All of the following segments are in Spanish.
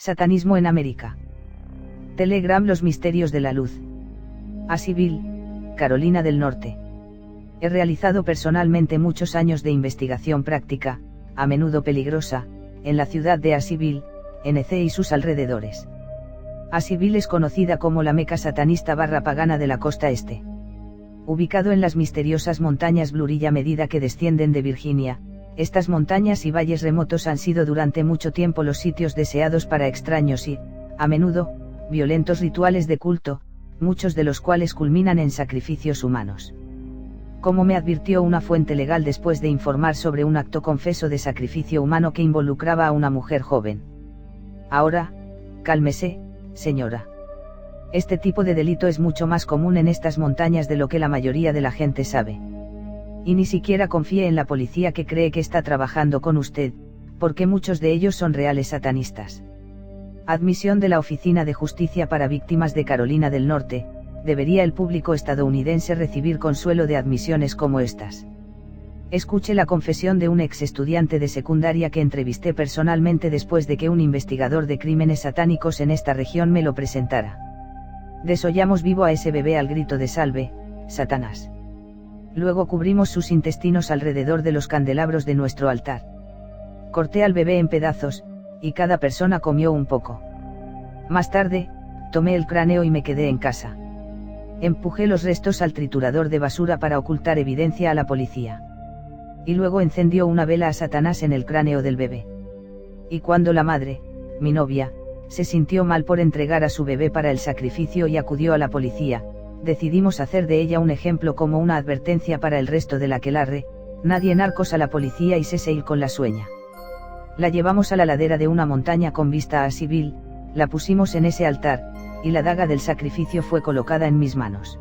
Satanismo en América. Telegram: Los misterios de la luz. Asheville, Carolina del Norte. He realizado personalmente muchos años de investigación práctica, a menudo peligrosa, en la ciudad de Asheville, NC y sus alrededores. Asheville es conocida como la meca satanista / pagana de la costa este. Ubicado en las misteriosas montañas Blue Ridge a medida que descienden de Virginia, estas montañas y valles remotos han sido durante mucho tiempo los sitios deseados para extraños y, a menudo, violentos rituales de culto, muchos de los cuales culminan en sacrificios humanos. Como me advirtió una fuente legal después de informar sobre un acto confeso de sacrificio humano que involucraba a una mujer joven. Ahora, cálmese, señora. Este tipo de delito es mucho más común en estas montañas de lo que la mayoría de la gente sabe. Y ni siquiera confíe en la policía que cree que está trabajando con usted, porque muchos de ellos son reales satanistas. Admisión de la Oficina de Justicia para Víctimas de Carolina del Norte: debería el público estadounidense recibir consuelo de admisiones como estas. Escuche la confesión de un ex estudiante de secundaria que entrevisté personalmente después de que un investigador de crímenes satánicos en esta región me lo presentara. Desollamos vivo a ese bebé al grito de "Salve, Satanás". Luego cubrimos sus intestinos alrededor de los candelabros de nuestro altar. Corté al bebé en pedazos, y cada persona comió un poco. Más tarde, tomé el cráneo y me quedé en casa. Empujé los restos al triturador de basura para ocultar evidencia a la policía. Y luego encendió una vela a Satanás en el cráneo del bebé. Y cuando la madre, mi novia, se sintió mal por entregar a su bebé para el sacrificio y acudió a la policía, decidimos hacer de ella un ejemplo como una advertencia para el resto del aquelarre: nadie narcos a la policía y seseil con la sueña. La llevamos a la ladera de una montaña con vista a Asheville, la pusimos en ese altar, y la daga del sacrificio fue colocada en mis manos.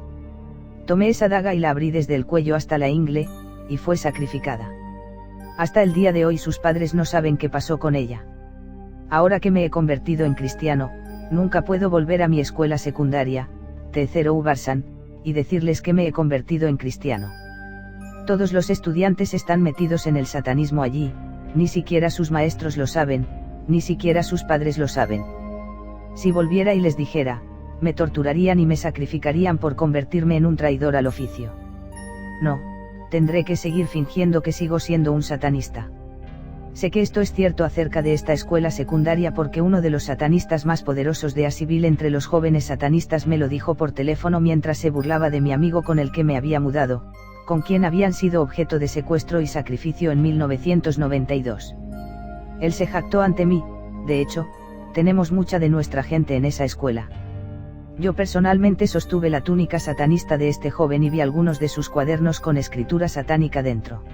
Tomé esa daga y la abrí desde el cuello hasta la ingle, y fue sacrificada. Hasta el día de hoy sus padres no saben qué pasó con ella. Ahora que me he convertido en cristiano, nunca puedo volver a mi escuela secundaria, T0 Barsan, y decirles que me he convertido en cristiano. Todos los estudiantes están metidos en el satanismo allí, ni siquiera sus maestros lo saben, ni siquiera sus padres lo saben. Si volviera y les dijera, me torturarían y me sacrificarían por convertirme en un traidor al oficio. No, tendré que seguir fingiendo que sigo siendo un satanista. Sé que esto es cierto acerca de esta escuela secundaria porque uno de los satanistas más poderosos de Asheville entre los jóvenes satanistas me lo dijo por teléfono mientras se burlaba de mi amigo con el que me había mudado, con quien habían sido objeto de secuestro y sacrificio en 1992. Él se jactó ante mí: de hecho, tenemos mucha de nuestra gente en esa escuela. Yo personalmente sostuve la túnica satanista de este joven y vi algunos de sus cuadernos con escritura satánica dentro.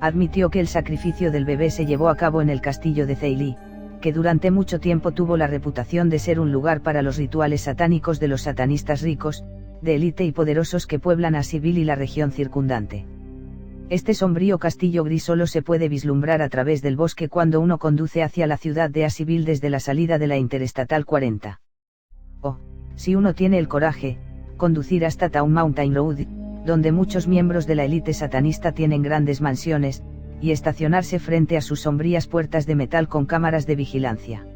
Admitió que el sacrificio del bebé se llevó a cabo en el castillo de Zeiley, que durante mucho tiempo tuvo la reputación de ser un lugar para los rituales satánicos de los satanistas ricos, de élite y poderosos que pueblan Asheville y la región circundante. Este sombrío castillo gris solo se puede vislumbrar a través del bosque cuando uno conduce hacia la ciudad de Asheville desde la salida de la Interestatal 40. O, si uno tiene el coraje, conducir hasta Town Mountain Road, donde muchos miembros de la élite satanista tienen grandes mansiones, y estacionarse frente a sus sombrías puertas de metal con cámaras de vigilancia.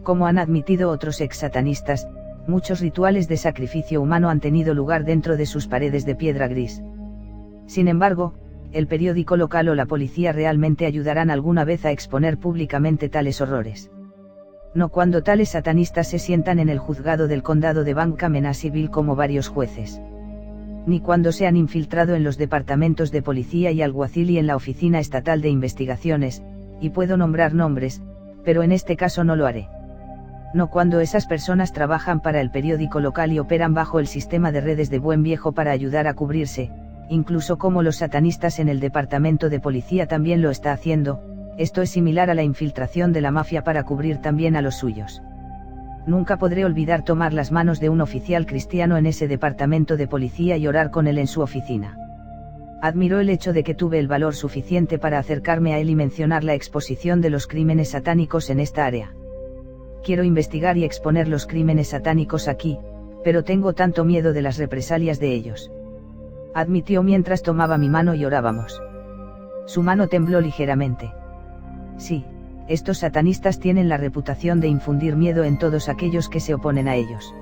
Como han admitido otros ex-satanistas, muchos rituales de sacrificio humano han tenido lugar dentro de sus paredes de piedra gris. Sin embargo, el periódico local o la policía realmente ayudarán alguna vez a exponer públicamente tales horrores. No cuando tales satanistas se sientan en el juzgado del condado de Bankham en Asheville como varios jueces. Ni cuando se han infiltrado en los departamentos de policía y alguacil y en la Oficina Estatal de Investigaciones, y puedo nombrar nombres, pero en este caso no lo haré. No cuando esas personas trabajan para el periódico local y operan bajo el sistema de redes de Buen Viejo para ayudar a cubrirse, incluso como los satanistas en el departamento de policía también lo está haciendo. Esto es similar a la infiltración de la mafia para cubrir también a los suyos. Nunca podré olvidar tomar las manos de un oficial cristiano en ese departamento de policía y orar con él en su oficina. Admiró el hecho de que tuve el valor suficiente para acercarme a él y mencionar la exposición de los crímenes satánicos en esta área. Quiero investigar y exponer los crímenes satánicos aquí, pero tengo tanto miedo de las represalias de ellos. Admitió mientras tomaba mi mano y orábamos. Su mano tembló ligeramente. Sí, estos satanistas tienen la reputación de infundir miedo en todos aquellos que se oponen a ellos.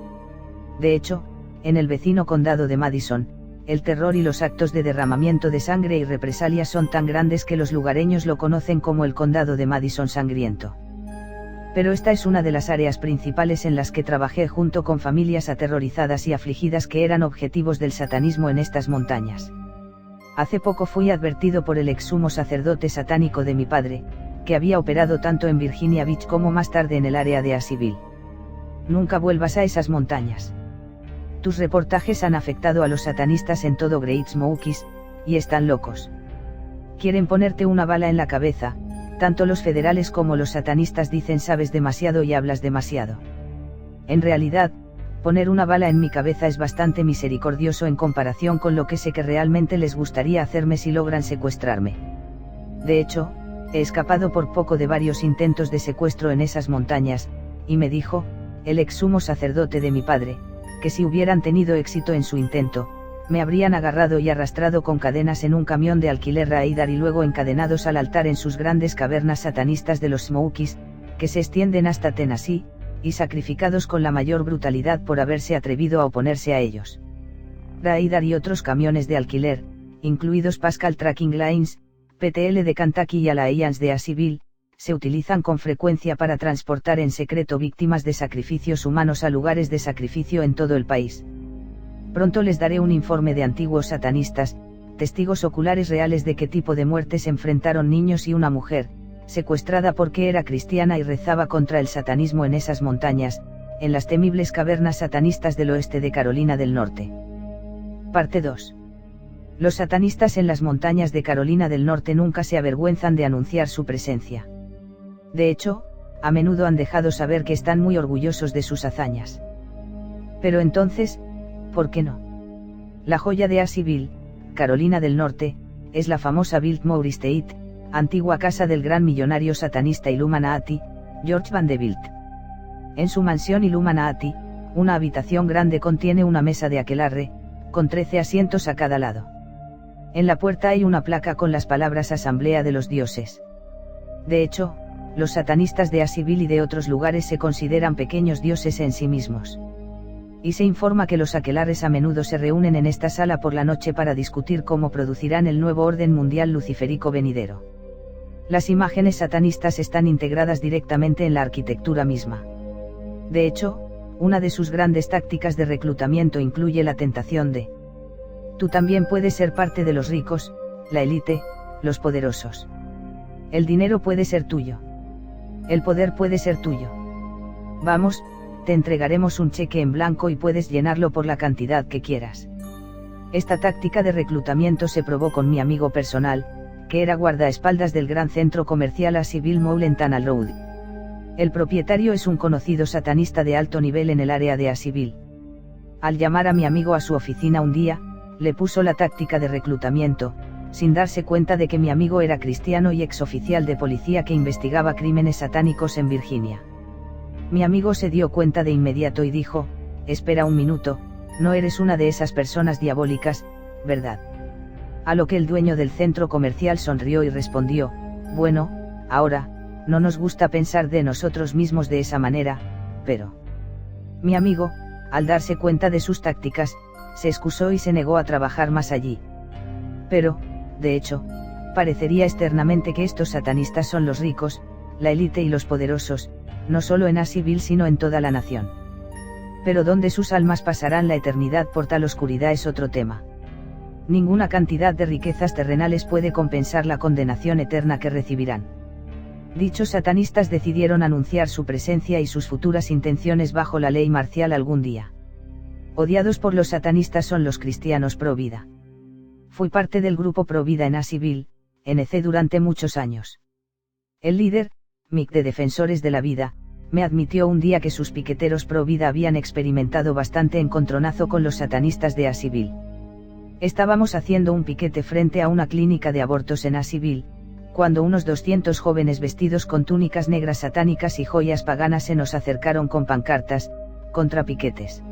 De hecho, en el vecino condado de Madison, el terror y los actos de derramamiento de sangre y represalias son tan grandes que los lugareños lo conocen como el condado de Madison sangriento. Pero esta es una de las áreas principales en las que trabajé junto con familias aterrorizadas y afligidas que eran objetivos del satanismo en estas montañas. Hace poco fui advertido por el ex sumo sacerdote satánico de mi padre, que había operado tanto en Virginia Beach como más tarde en el área de Asheville. Nunca vuelvas a esas montañas. Tus reportajes han afectado a los satanistas en todo Great Smokies, y están locos. Quieren ponerte una bala en la cabeza, tanto los federales como los satanistas dicen sabes demasiado y hablas demasiado. En realidad, poner una bala en mi cabeza es bastante misericordioso en comparación con lo que sé que realmente les gustaría hacerme si logran secuestrarme. De hecho, he escapado por poco de varios intentos de secuestro en esas montañas, y me dijo, el ex sumo sacerdote de mi padre, que si hubieran tenido éxito en su intento, me habrían agarrado y arrastrado con cadenas en un camión de alquiler Raidar y luego encadenados al altar en sus grandes cavernas satanistas de los Smokies, que se extienden hasta Tennessee, y sacrificados con la mayor brutalidad por haberse atrevido a oponerse a ellos. Raidar y otros camiones de alquiler, incluidos Pascal Tracking Lines, PTL de Kentucky y Alliance de Asheville, se utilizan con frecuencia para transportar en secreto víctimas de sacrificios humanos a lugares de sacrificio en todo el país. Pronto les daré un informe de antiguos satanistas, testigos oculares reales de qué tipo de muertes enfrentaron niños y una mujer, secuestrada porque era cristiana y rezaba contra el satanismo en esas montañas, en las temibles cavernas satanistas del oeste de Carolina del Norte. Parte 2. Los satanistas en las montañas de Carolina del Norte nunca se avergüenzan de anunciar su presencia. De hecho, a menudo han dejado saber que están muy orgullosos de sus hazañas. Pero entonces, ¿por qué no? La joya de Asheville, Carolina del Norte, es la famosa Biltmore Estate, antigua casa del gran millonario satanista Illuminati, George Vanderbilt. En su mansión Illuminati, una habitación grande contiene una mesa de aquelarre, con 13 asientos a cada lado. En la puerta hay una placa con las palabras Asamblea de los Dioses. De hecho, los satanistas de Asheville y de otros lugares se consideran pequeños dioses en sí mismos. Y se informa que los aquelarres a menudo se reúnen en esta sala por la noche para discutir cómo producirán el nuevo orden mundial luciférico venidero. Las imágenes satanistas están integradas directamente en la arquitectura misma. De hecho, una de sus grandes tácticas de reclutamiento incluye la tentación de: tú también puedes ser parte de los ricos, la élite, los poderosos. El dinero puede ser tuyo. El poder puede ser tuyo. Vamos, te entregaremos un cheque en blanco y puedes llenarlo por la cantidad que quieras. Esta táctica de reclutamiento se probó con mi amigo personal, que era guardaespaldas del gran centro comercial Asheville Mall en Tunnel Road. El propietario es un conocido satanista de alto nivel en el área de Asheville. Al llamar a mi amigo a su oficina un día, le puso la táctica de reclutamiento, sin darse cuenta de que mi amigo era cristiano y exoficial de policía que investigaba crímenes satánicos en Virginia. Mi amigo se dio cuenta de inmediato y dijo: espera un minuto, no eres una de esas personas diabólicas, ¿verdad? A lo que el dueño del centro comercial sonrió y respondió: bueno, ahora, no nos gusta pensar de nosotros mismos de esa manera, pero... Mi amigo, al darse cuenta de sus tácticas, se excusó y se negó a trabajar más allí. Pero, de hecho, parecería externamente que estos satanistas son los ricos, la élite y los poderosos, no solo en Asheville sino en toda la nación. Pero dónde sus almas pasarán la eternidad por tal oscuridad es otro tema. Ninguna cantidad de riquezas terrenales puede compensar la condenación eterna que recibirán. Dichos satanistas decidieron anunciar su presencia y sus futuras intenciones bajo la ley marcial algún día. Odiados por los satanistas son los cristianos pro vida. Fui parte del grupo pro vida en Asheville, NC, durante muchos años. El líder, Mick de Defensores de la Vida, me admitió un día que sus piqueteros pro vida habían experimentado bastante encontronazo con los satanistas de Asheville. Estábamos haciendo un piquete frente a una clínica de abortos en Asheville, cuando unos 200 jóvenes vestidos con túnicas negras satánicas y joyas paganas se nos acercaron con pancartas, contra piquetes.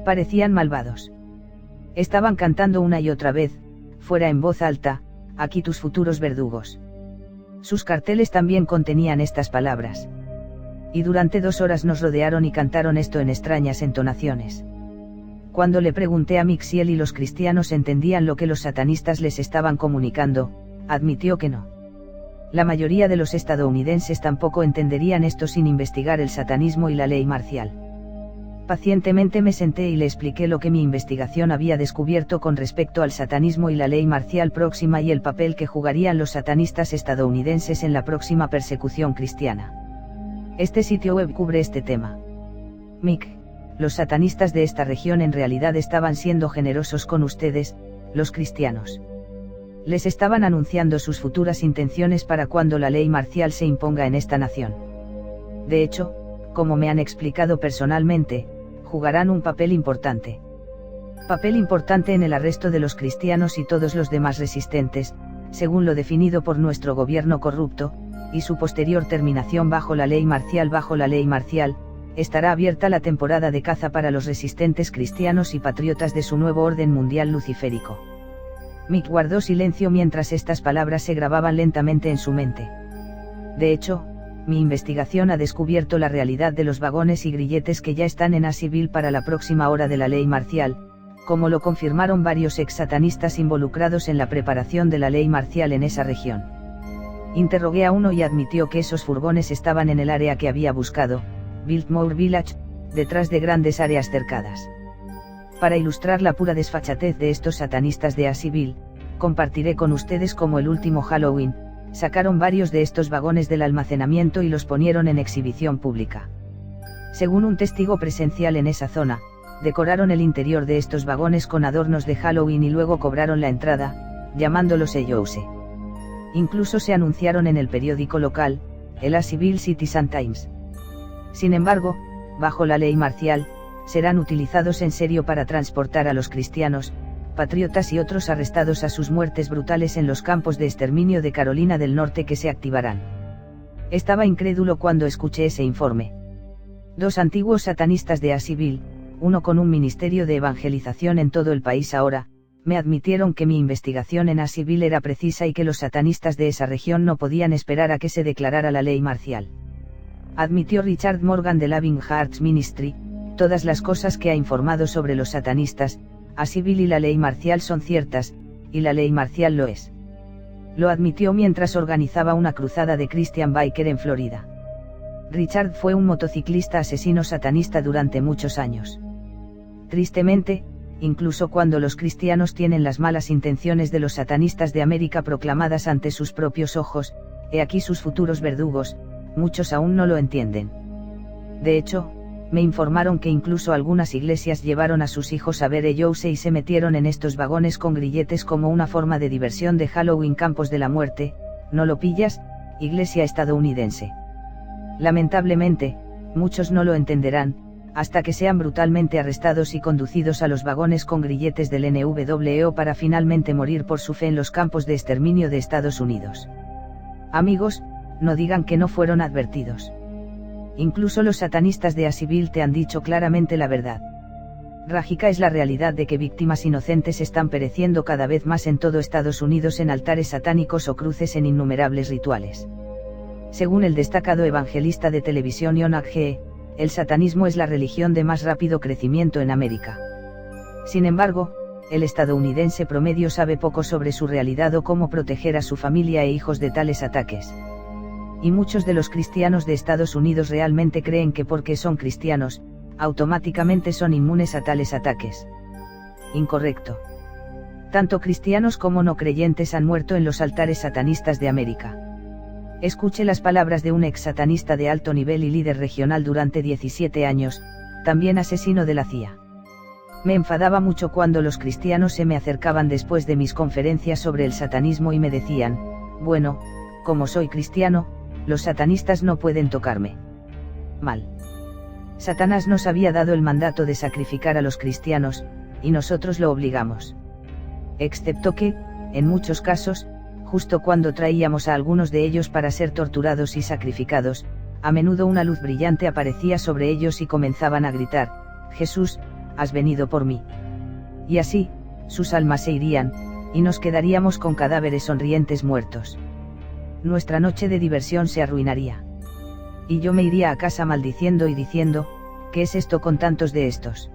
Parecían malvados. Estaban cantando una y otra vez, fuera en voz alta: aquí tus futuros verdugos. Sus carteles también contenían estas palabras. Y durante 2 horas nos rodearon y cantaron esto en extrañas entonaciones. Cuando le pregunté a Mick si él y los cristianos entendían lo que los satanistas les estaban comunicando, admitió que no. La mayoría de los estadounidenses tampoco entenderían esto sin investigar el satanismo y la ley marcial. Pacientemente me senté y le expliqué lo que mi investigación había descubierto con respecto al satanismo y la ley marcial próxima y el papel que jugarían los satanistas estadounidenses en la próxima persecución cristiana. Este sitio web cubre este tema. Mick, los satanistas de esta región en realidad estaban siendo generosos con ustedes, los cristianos. Les estaban anunciando sus futuras intenciones para cuando la ley marcial se imponga en esta nación. De hecho, como me han explicado personalmente, jugarán un papel importante. Papel importante en el arresto de los cristianos y todos los demás resistentes, según lo definido por nuestro gobierno corrupto, y su posterior terminación bajo la ley marcial. Bajo la ley marcial, estará abierta la temporada de caza para los resistentes cristianos y patriotas de su nuevo orden mundial luciférico. Mick guardó silencio mientras estas palabras se grababan lentamente en su mente. De hecho, mi investigación ha descubierto la realidad de los vagones y grilletes que ya están en Asheville para la próxima hora de la ley marcial, como lo confirmaron varios ex-satanistas involucrados en la preparación de la ley marcial en esa región. Interrogué a uno y admitió que esos furgones estaban en el área que había buscado, Biltmore Village, detrás de grandes áreas cercadas. Para ilustrar la pura desfachatez de estos satanistas de Asheville, compartiré con ustedes cómo el último Halloween, sacaron varios de estos vagones del almacenamiento y los ponieron en exhibición pública. Según un testigo presencial en esa zona, decoraron el interior de estos vagones con adornos de Halloween y luego cobraron la entrada, llamándolos Ellouse. Incluso se anunciaron en el periódico local, el Asheville Citizen Times. Sin embargo, bajo la ley marcial, serán utilizados en serio para transportar a los cristianos, patriotas y otros arrestados a sus muertes brutales en los campos de exterminio de Carolina del Norte que se activarán. Estaba incrédulo cuando escuché ese informe. 2 antiguos satanistas de Asheville, uno con un ministerio de evangelización en todo el país ahora, me admitieron que mi investigación en Asheville era precisa y que los satanistas de esa región no podían esperar a que se declarara la ley marcial. Admitió Richard Morgan de Loving Hearts Ministry, todas las cosas que ha informado sobre los satanistas, Asheville y la ley marcial son ciertas, y la ley marcial lo es. Lo admitió mientras organizaba una cruzada de Christian Biker en Florida. Richard fue un motociclista asesino satanista durante muchos años. Tristemente, incluso cuando los cristianos tienen las malas intenciones de los satanistas de América proclamadas ante sus propios ojos, he aquí sus futuros verdugos, muchos aún no lo entienden. De hecho, me informaron que incluso algunas iglesias llevaron a sus hijos a ver Ellouse y se metieron en estos vagones con grilletes como una forma de diversión de Halloween. Campos de la muerte, ¿no lo pillas, iglesia estadounidense? Lamentablemente, muchos no lo entenderán, hasta que sean brutalmente arrestados y conducidos a los vagones con grilletes del NWO para finalmente morir por su fe en los campos de exterminio de Estados Unidos. Amigos, no digan que no fueron advertidos. Incluso los satanistas de Asheville te han dicho claramente la verdad. Trágica es la realidad de que víctimas inocentes están pereciendo cada vez más en todo Estados Unidos en altares satánicos o cruces en innumerables rituales. Según el destacado evangelista de televisión Yonah G., el satanismo es la religión de más rápido crecimiento en América. Sin embargo, el estadounidense promedio sabe poco sobre su realidad o cómo proteger a su familia e hijos de tales ataques. Y muchos de los cristianos de Estados Unidos realmente creen que porque son cristianos, automáticamente son inmunes a tales ataques. Incorrecto. Tanto cristianos como no creyentes han muerto en los altares satanistas de América. Escuche las palabras de un ex satanista de alto nivel y líder regional durante 17 años, también asesino de la CIA. Me enfadaba mucho cuando los cristianos se me acercaban después de mis conferencias sobre el satanismo y me decían, bueno, como soy cristiano, los satanistas no pueden tocarme. Mal. Satanás nos había dado el mandato de sacrificar a los cristianos, y nosotros lo obligamos. Excepto que, en muchos casos, justo cuando traíamos a algunos de ellos para ser torturados y sacrificados, a menudo una luz brillante aparecía sobre ellos y comenzaban a gritar, Jesús, has venido por mí. Y así, sus almas se irían, y nos quedaríamos con cadáveres sonrientes muertos. nuestra noche de diversión se arruinaría. Y yo me iría a casa maldiciendo y diciendo, ¿qué es esto con tantos de estos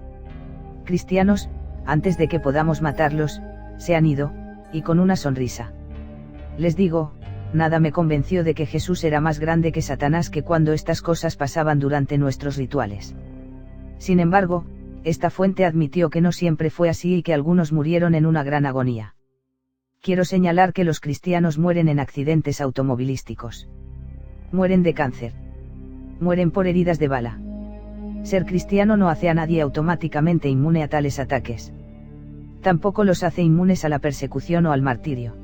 cristianos? Antes de que podamos matarlos, se han ido, y con una sonrisa. Les digo, nada me convenció de que Jesús era más grande que Satanás que cuando estas cosas pasaban durante nuestros rituales. Sin embargo, esta fuente admitió que no siempre fue así y que algunos murieron en una gran agonía. Quiero señalar que los cristianos mueren en accidentes automovilísticos. Mueren de cáncer. Mueren por heridas de bala. Ser cristiano no hace a nadie automáticamente inmune a tales ataques. Tampoco los hace inmunes a la persecución o al martirio.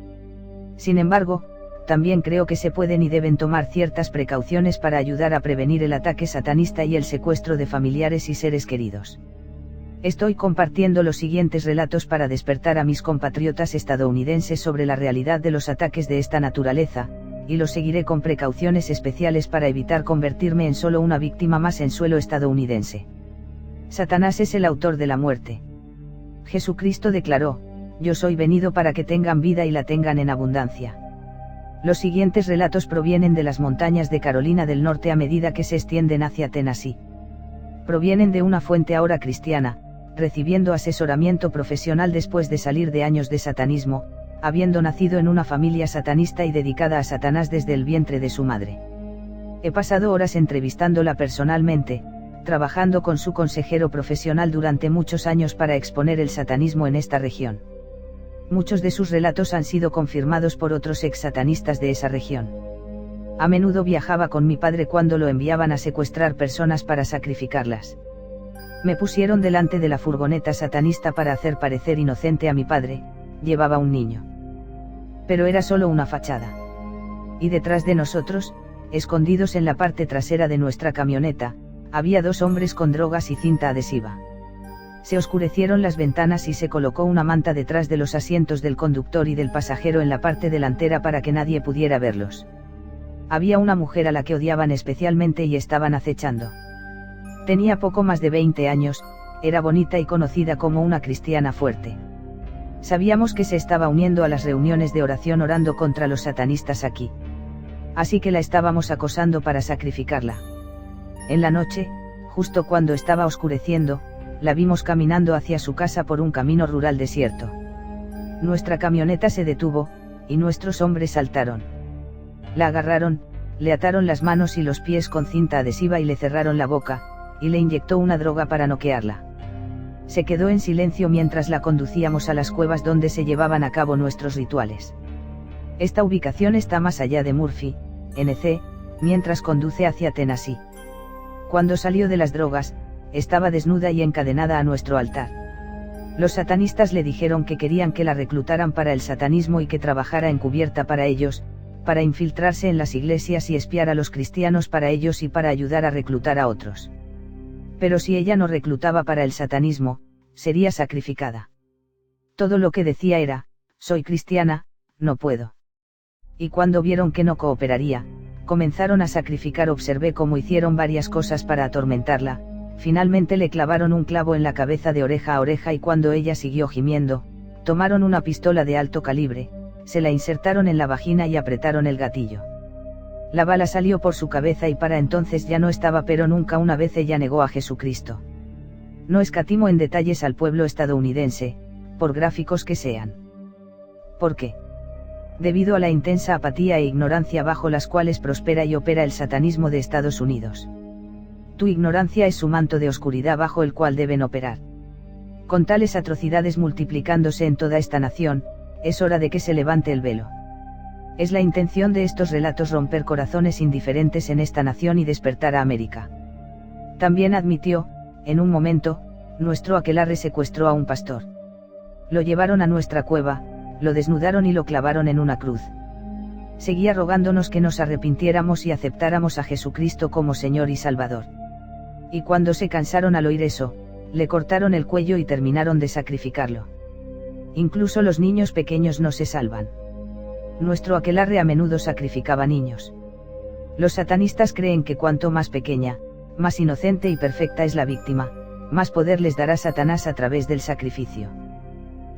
Sin embargo, también creo que se pueden y deben tomar ciertas precauciones para ayudar a prevenir el ataque satanista y el secuestro de familiares y seres queridos. Estoy compartiendo los siguientes relatos para despertar a mis compatriotas estadounidenses sobre la realidad de los ataques de esta naturaleza, y los seguiré con precauciones especiales para evitar convertirme en solo una víctima más en suelo estadounidense. Satanás es el autor de la muerte. Jesucristo declaró, yo soy venido para que tengan vida y la tengan en abundancia. Los siguientes relatos provienen de las montañas de Carolina del Norte a medida que se extienden hacia Tennessee. Provienen de una fuente ahora cristiana, recibiendo asesoramiento profesional después de salir de años de satanismo, habiendo nacido en una familia satanista y dedicada a Satanás desde el vientre de su madre. He pasado horas entrevistándola personalmente, trabajando con su consejero profesional durante muchos años para exponer el satanismo en esta región. Muchos de sus relatos han sido confirmados por otros ex-satanistas de esa región. A menudo viajaba con mi padre cuando lo enviaban a secuestrar personas para sacrificarlas. Me pusieron delante de la furgoneta satanista para hacer parecer inocente a mi padre, llevaba un niño. Pero era solo una fachada. Y detrás de nosotros, escondidos en la parte trasera de nuestra camioneta, había 2 hombres con drogas y cinta adhesiva. Se oscurecieron las ventanas y se colocó una manta detrás de los asientos del conductor y del pasajero en la parte delantera para que nadie pudiera verlos. Había una mujer a la que odiaban especialmente y estaban acechando. Tenía poco más de 20 años, era bonita y conocida como una cristiana fuerte. Sabíamos que se estaba uniendo a las reuniones de oración orando contra los satanistas aquí. Así que la estábamos acosando para sacrificarla. En la noche, justo cuando estaba oscureciendo, la vimos caminando hacia su casa por un camino rural desierto. Nuestra camioneta se detuvo, y nuestros hombres saltaron. La agarraron, le ataron las manos y los pies con cinta adhesiva y le cerraron la boca, y le inyectó una droga para noquearla. Se quedó en silencio mientras la conducíamos a las cuevas donde se llevaban a cabo nuestros rituales. Esta ubicación está más allá de Murphy, NC, mientras conduce hacia Tennessee. Cuando salió de las drogas, estaba desnuda y encadenada a nuestro altar. Los satanistas le dijeron que querían que la reclutaran para el satanismo y que trabajara encubierta para ellos, para infiltrarse en las iglesias y espiar a los cristianos para ellos y para ayudar a reclutar a otros. Pero si ella no reclutaba para el satanismo, sería sacrificada. Todo lo que decía era, soy cristiana, no puedo. Y cuando vieron que no cooperaría, comenzaron a sacrificar. Observé cómo hicieron varias cosas para atormentarla, finalmente le clavaron un clavo en la cabeza de oreja a oreja y cuando ella siguió gimiendo, tomaron una pistola de alto calibre, se la insertaron en la vagina y apretaron el gatillo. La bala salió por su cabeza y para entonces ya no estaba, pero nunca una vez ella negó a Jesucristo. No escatimo en detalles al pueblo estadounidense, por gráficos que sean. ¿Por qué? Debido a la intensa apatía e ignorancia bajo las cuales prospera y opera el satanismo de Estados Unidos. Tu ignorancia es su manto de oscuridad bajo el cual deben operar. Con tales atrocidades multiplicándose en toda esta nación, es hora de que se levante el velo. Es la intención de estos relatos romper corazones indiferentes en esta nación y despertar a América. También admitió, en un momento, nuestro aquelarre secuestró a un pastor. Lo llevaron a nuestra cueva, lo desnudaron y lo clavaron en una cruz. Seguía rogándonos que nos arrepintiéramos y aceptáramos a Jesucristo como Señor y Salvador. Y cuando se cansaron al oír eso, le cortaron el cuello y terminaron de sacrificarlo. Incluso los niños pequeños no se salvan. Nuestro aquelarre a menudo sacrificaba niños. Los satanistas creen que cuanto más pequeña, más inocente y perfecta es la víctima, más poder les dará Satanás a través del sacrificio.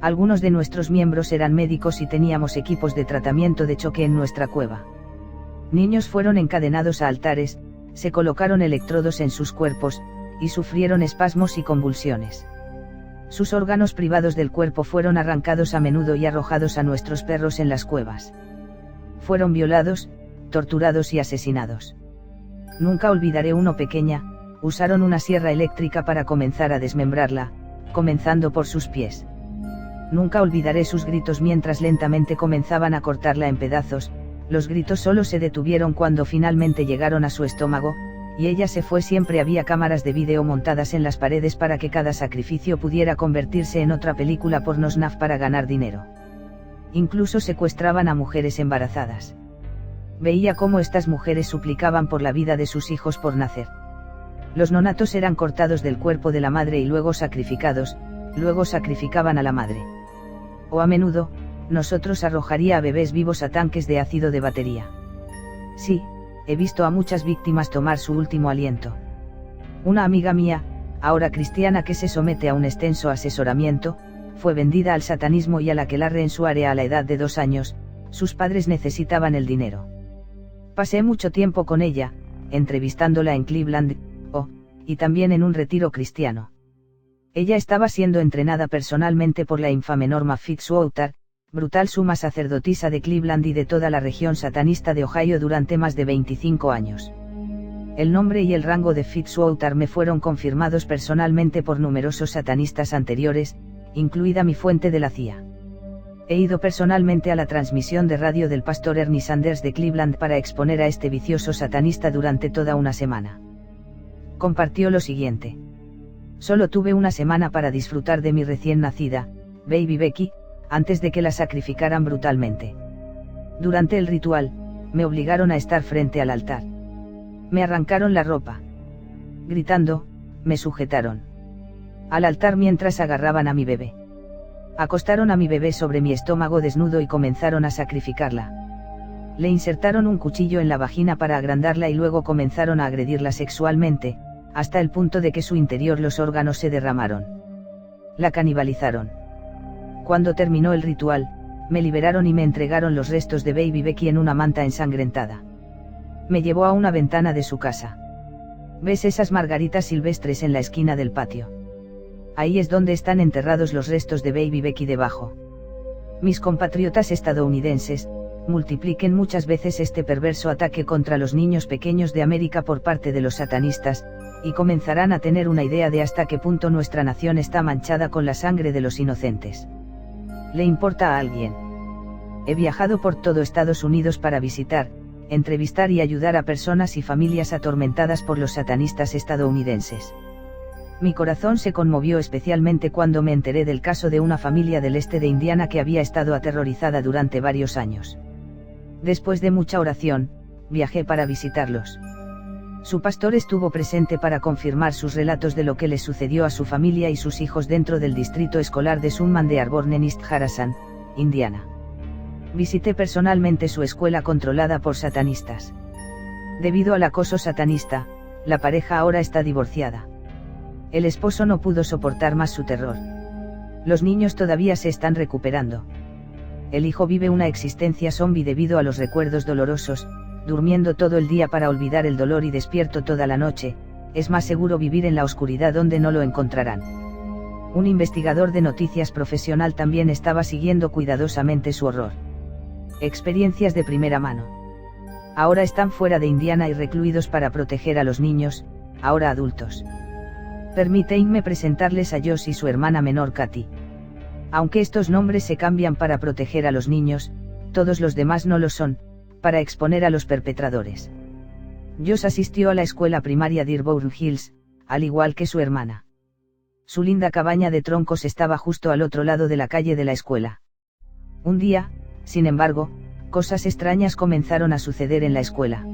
Algunos de nuestros miembros eran médicos y teníamos equipos de tratamiento de choque en nuestra cueva. Niños fueron encadenados a altares, se colocaron electrodos en sus cuerpos, y sufrieron espasmos y convulsiones. Sus órganos privados del cuerpo fueron arrancados a menudo y arrojados a nuestros perros en las cuevas. Fueron violados, torturados y asesinados. Nunca olvidaré uno pequeña, usaron una sierra eléctrica para comenzar a desmembrarla, comenzando por sus pies. Nunca olvidaré sus gritos mientras lentamente comenzaban a cortarla en pedazos. Los gritos solo se detuvieron cuando finalmente llegaron a su estómago, y ella se fue. Siempre había cámaras de vídeo montadas en las paredes para que cada sacrificio pudiera convertirse en otra película porno snuff para ganar dinero. Incluso secuestraban a mujeres embarazadas. Veía cómo estas mujeres suplicaban por la vida de sus hijos por nacer. Los nonatos eran cortados del cuerpo de la madre y luego sacrificados, luego sacrificaban a la madre. O a menudo, nosotros arrojaría a bebés vivos a tanques de ácido de batería. Sí, he visto a muchas víctimas tomar su último aliento. Una amiga mía, ahora cristiana que se somete a un extenso asesoramiento, fue vendida al satanismo y a la aquelarre en su área a la edad de 2 años, sus padres necesitaban el dinero. Pasé mucho tiempo con ella, entrevistándola en Cleveland, y también en un retiro cristiano. Ella estaba siendo entrenada personalmente por la infame Norma Fitzwater, brutal suma sacerdotisa de Cleveland y de toda la región satanista de Ohio durante más de 25 años. El nombre y el rango de Fitzwater me fueron confirmados personalmente por numerosos satanistas anteriores, incluida mi fuente de la CIA. He ido personalmente a la transmisión de radio del pastor Ernie Sanders de Cleveland para exponer a este vicioso satanista durante toda una semana. Compartió lo siguiente. Solo tuve una semana para disfrutar de mi recién nacida, Baby Becky, antes de que la sacrificaran brutalmente. Durante el ritual, me obligaron a estar frente al altar. Me arrancaron la ropa. Gritando, me sujetaron al altar mientras agarraban a mi bebé. Acostaron a mi bebé sobre mi estómago desnudo y comenzaron a sacrificarla. Le insertaron un cuchillo en la vagina para agrandarla y luego comenzaron a agredirla sexualmente, hasta el punto de que su interior los órganos se derramaron. La canibalizaron. Cuando terminó el ritual, me liberaron y me entregaron los restos de Baby Becky en una manta ensangrentada. Me llevó a una ventana de su casa. ¿Ves esas margaritas silvestres en la esquina del patio? Ahí es donde están enterrados los restos de Baby Becky debajo. Mis compatriotas estadounidenses, multipliquen muchas veces este perverso ataque contra los niños pequeños de América por parte de los satanistas, y comenzarán a tener una idea de hasta qué punto nuestra nación está manchada con la sangre de los inocentes. ¿Le importa a alguien? He viajado por todo Estados Unidos para visitar, entrevistar y ayudar a personas y familias atormentadas por los satanistas estadounidenses. Mi corazón se conmovió especialmente cuando me enteré del caso de una familia del este de Indiana que había estado aterrorizada durante varios años. Después de mucha oración, viajé para visitarlos. Su pastor estuvo presente para confirmar sus relatos de lo que les sucedió a su familia y sus hijos dentro del distrito escolar de Sunman de Arborn en East Harrison, Indiana. Visité personalmente su escuela controlada por satanistas. Debido al acoso satanista, la pareja ahora está divorciada. El esposo no pudo soportar más su terror. Los niños todavía se están recuperando. El hijo vive una existencia zombie debido a los recuerdos dolorosos, durmiendo todo el día para olvidar el dolor y despierto toda la noche. Es más seguro vivir en la oscuridad donde no lo encontrarán. Un investigador de noticias profesional también estaba siguiendo cuidadosamente su horror. Experiencias de primera mano. Ahora están fuera de Indiana y recluidos para proteger a los niños, ahora adultos. Permítanme presentarles a Josh y su hermana menor Katy. Aunque estos nombres se cambian para proteger a los niños, todos los demás no lo son, para exponer a los perpetradores. Josh asistió a la escuela primaria Dearborn Hills, al igual que su hermana. Su linda cabaña de troncos estaba justo al otro lado de la calle de la escuela. Un día, sin embargo, cosas extrañas comenzaron a suceder en la escuela.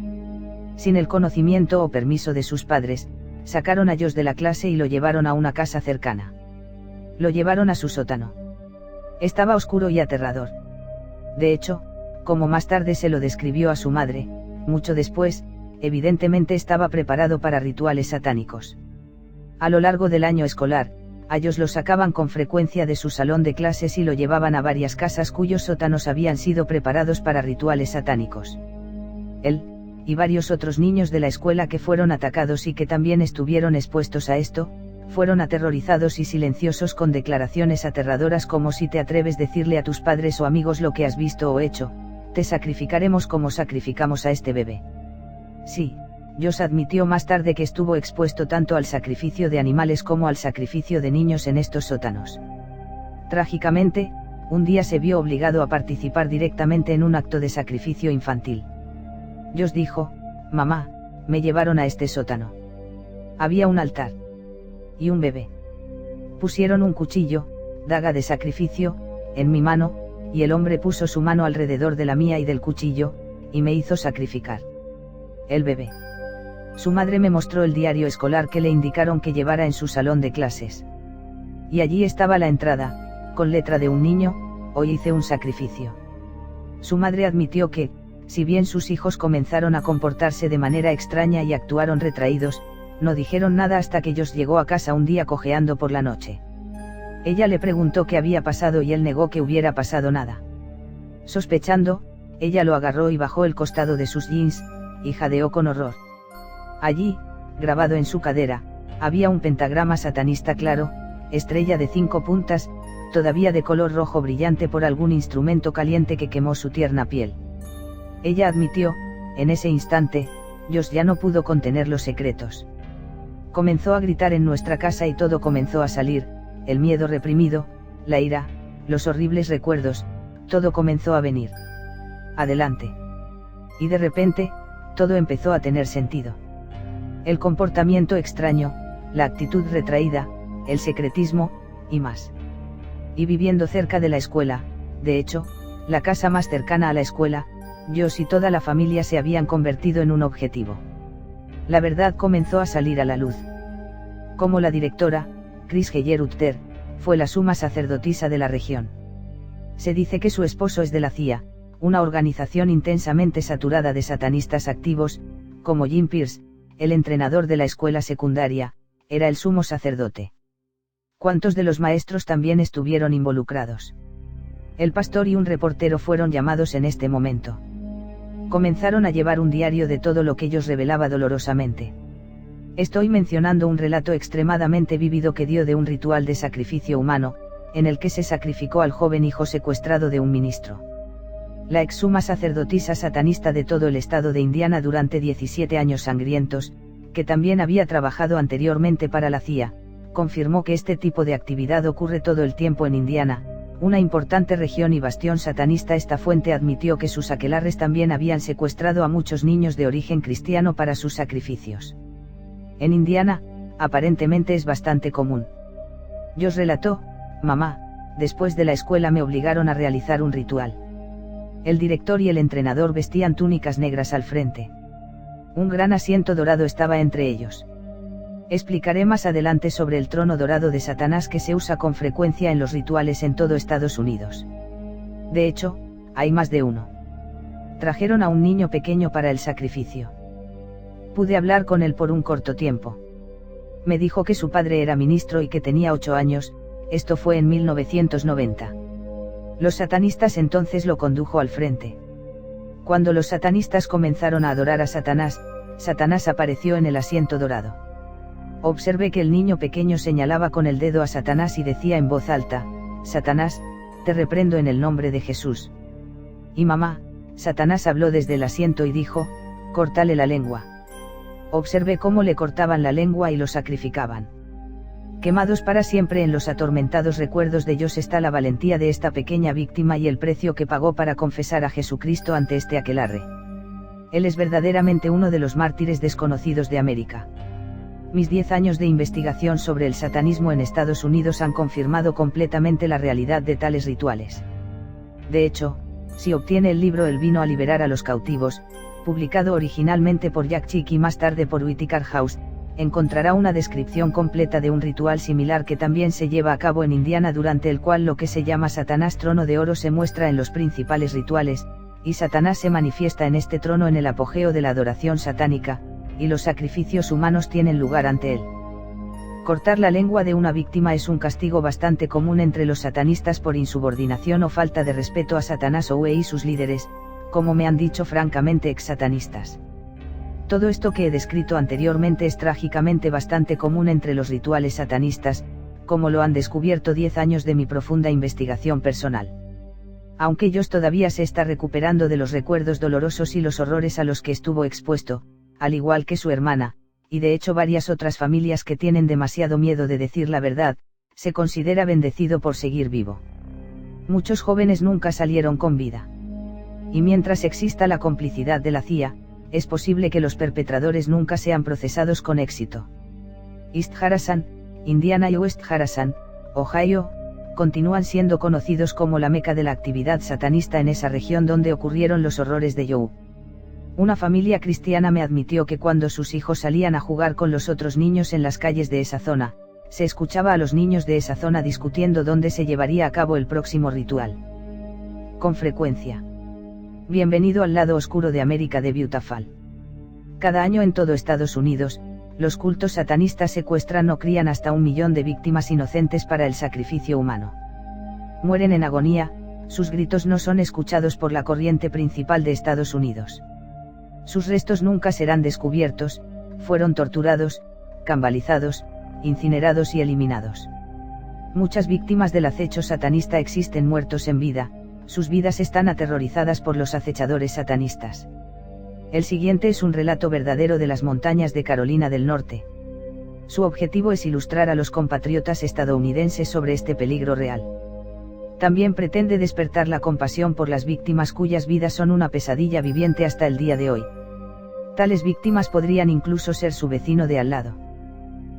Sin el conocimiento o permiso de sus padres, sacaron a Josh de la clase y lo llevaron a una casa cercana. Lo llevaron a su sótano. Estaba oscuro y aterrador. De hecho, como más tarde se lo describió a su madre, mucho después, evidentemente estaba preparado para rituales satánicos. A lo largo del año escolar, a Josh lo sacaban con frecuencia de su salón de clases y lo llevaban a varias casas cuyos sótanos habían sido preparados para rituales satánicos. Él, y varios otros niños de la escuela que fueron atacados y que también estuvieron expuestos a esto, fueron aterrorizados y silenciosos con declaraciones aterradoras como: si te atreves a decirle a tus padres o amigos lo que has visto o hecho, te sacrificaremos como sacrificamos a este bebé. Sí, Josh admitió más tarde que estuvo expuesto tanto al sacrificio de animales como al sacrificio de niños en estos sótanos. Trágicamente, un día se vio obligado a participar directamente en un acto de sacrificio infantil. Josh dijo: mamá, me llevaron a este sótano. Había un altar. Y un bebé. Pusieron un cuchillo, daga de sacrificio, en mi mano, y el hombre puso su mano alrededor de la mía y del cuchillo, y me hizo sacrificar. El bebé. Su madre me mostró el diario escolar que le indicaron que llevara en su salón de clases. Y allí estaba la entrada, con letra de un niño: hoy hice un sacrificio. Su madre admitió que, si bien sus hijos comenzaron a comportarse de manera extraña y actuaron retraídos, no dijeron nada hasta que Josh llegó a casa un día cojeando por la noche. Ella le preguntó qué había pasado y él negó que hubiera pasado nada. Sospechando, ella lo agarró y bajó el costado de sus jeans, y jadeó con horror. Allí, grabado en su cadera, había un pentagrama satanista claro, estrella de 5 puntas, todavía de color rojo brillante por algún instrumento caliente que quemó su tierna piel. Ella admitió: en ese instante, Josh ya no pudo contener los secretos. Comenzó a gritar en nuestra casa y todo comenzó a salir: el miedo reprimido, la ira, los horribles recuerdos, todo comenzó a venir. Adelante. Y de repente, todo empezó a tener sentido. El comportamiento extraño, la actitud retraída, el secretismo, y más. Y viviendo cerca de la escuela, de hecho, la casa más cercana a la escuela, Josh y toda la familia se habían convertido en un objetivo. La verdad comenzó a salir a la luz. Como la directora, Chris Heyer-Utter, fue la suma sacerdotisa de la región. Se dice que su esposo es de la CIA, una organización intensamente saturada de satanistas activos, como Jim Pierce, el entrenador de la escuela secundaria, era el sumo sacerdote. ¿Cuántos de los maestros también estuvieron involucrados? El pastor y un reportero fueron llamados en este momento. Comenzaron a llevar un diario de todo lo que ellos revelaba dolorosamente. Estoy mencionando un relato extremadamente vívido que dio de un ritual de sacrificio humano, en el que se sacrificó al joven hijo secuestrado de un ministro. La ex suma sacerdotisa satanista de todo el estado de Indiana durante 17 años sangrientos, que también había trabajado anteriormente para la CIA, confirmó que este tipo de actividad ocurre todo el tiempo en Indiana, una importante región y bastión satanista. Esta fuente admitió que sus aquelarres también habían secuestrado a muchos niños de origen cristiano para sus sacrificios. En Indiana, aparentemente es bastante común. Josh relató: mamá, después de la escuela me obligaron a realizar un ritual. El director y el entrenador vestían túnicas negras al frente. Un gran asiento dorado estaba entre ellos. Explicaré más adelante sobre el trono dorado de Satanás que se usa con frecuencia en los rituales en todo Estados Unidos. De hecho, hay más de uno. Trajeron a un niño pequeño para el sacrificio. Pude hablar con él por un corto tiempo. Me dijo que su padre era ministro y que tenía 8 años, esto fue en 1990. Los satanistas entonces lo condujo al frente. Cuando los satanistas comenzaron a adorar a Satanás, Satanás apareció en el asiento dorado. Observé que el niño pequeño señalaba con el dedo a Satanás y decía en voz alta: Satanás, te reprendo en el nombre de Jesús. Y mamá, Satanás habló desde el asiento y dijo: córtale la lengua. Observé cómo le cortaban la lengua y lo sacrificaban. Quemados para siempre en los atormentados recuerdos de Josh está la valentía de esta pequeña víctima y el precio que pagó para confesar a Jesucristo ante este aquelarre. Él es verdaderamente uno de los mártires desconocidos de América. Mis 10 años de investigación sobre el satanismo en Estados Unidos han confirmado completamente la realidad de tales rituales. De hecho, si obtiene el libro El vino a liberar a los cautivos, publicado originalmente por Jack Chick y más tarde por Whitaker House, encontrará una descripción completa de un ritual similar que también se lleva a cabo en Indiana, durante el cual lo que se llama Satanás trono de oro se muestra en los principales rituales, y Satanás se manifiesta en este trono en el apogeo de la adoración satánica, y los sacrificios humanos tienen lugar ante él. Cortar la lengua de una víctima es un castigo bastante común entre los satanistas por insubordinación o falta de respeto a Satanás y sus líderes, como me han dicho francamente ex-satanistas. Todo esto que he descrito anteriormente es trágicamente bastante común entre los rituales satanistas, como lo han descubierto 10 años de mi profunda investigación personal. Aunque Josh todavía se está recuperando de los recuerdos dolorosos y los horrores a los que estuvo expuesto, al igual que su hermana, y de hecho varias otras familias que tienen demasiado miedo de decir la verdad, se considera bendecido por seguir vivo. Muchos jóvenes nunca salieron con vida. Y mientras exista la complicidad de la CIA, es posible que los perpetradores nunca sean procesados con éxito. East Harrison, Indiana y West Harrison, Ohio, continúan siendo conocidos como la meca de la actividad satanista en esa región donde ocurrieron los horrores de Joe. Una familia cristiana me admitió que cuando sus hijos salían a jugar con los otros niños en las calles de esa zona, se escuchaba a los niños de esa zona discutiendo dónde se llevaría a cabo el próximo ritual. Con frecuencia. Bienvenido al lado oscuro de América de Beautiful. Cada año en todo Estados Unidos, los cultos satanistas secuestran o crían hasta 1 millón de víctimas inocentes para el sacrificio humano. Mueren en agonía, sus gritos no son escuchados por la corriente principal de Estados Unidos. Sus restos nunca serán descubiertos, fueron torturados, cambalizados, incinerados y eliminados. Muchas víctimas del acecho satanista existen muertos en vida, sus vidas están aterrorizadas por los acechadores satanistas. El siguiente es un relato verdadero de las montañas de Carolina del Norte. Su objetivo es ilustrar a los compatriotas estadounidenses sobre este peligro real. También pretende despertar la compasión por las víctimas cuyas vidas son una pesadilla viviente hasta el día de hoy. Tales víctimas podrían incluso ser su vecino de al lado.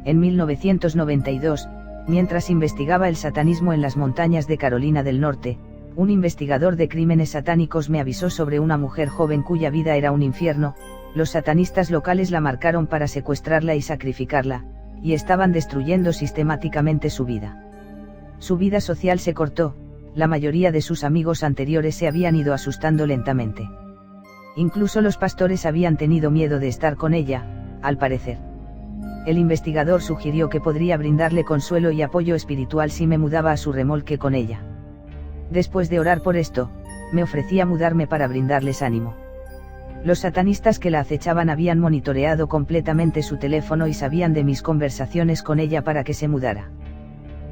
En 1992, mientras investigaba el satanismo en las montañas de Carolina del Norte, un investigador de crímenes satánicos me avisó sobre una mujer joven cuya vida era un infierno. Los satanistas locales la marcaron para secuestrarla y sacrificarla, y estaban destruyendo sistemáticamente su vida. Su vida social se cortó, la mayoría de sus amigos anteriores se habían ido asustando lentamente. Incluso los pastores habían tenido miedo de estar con ella, al parecer. El investigador sugirió que podría brindarle consuelo y apoyo espiritual si me mudaba a su remolque con ella. Después de orar por esto, me ofrecí a mudarme para brindarles ánimo. Los satanistas que la acechaban habían monitoreado completamente su teléfono y sabían de mis conversaciones con ella para que se mudara.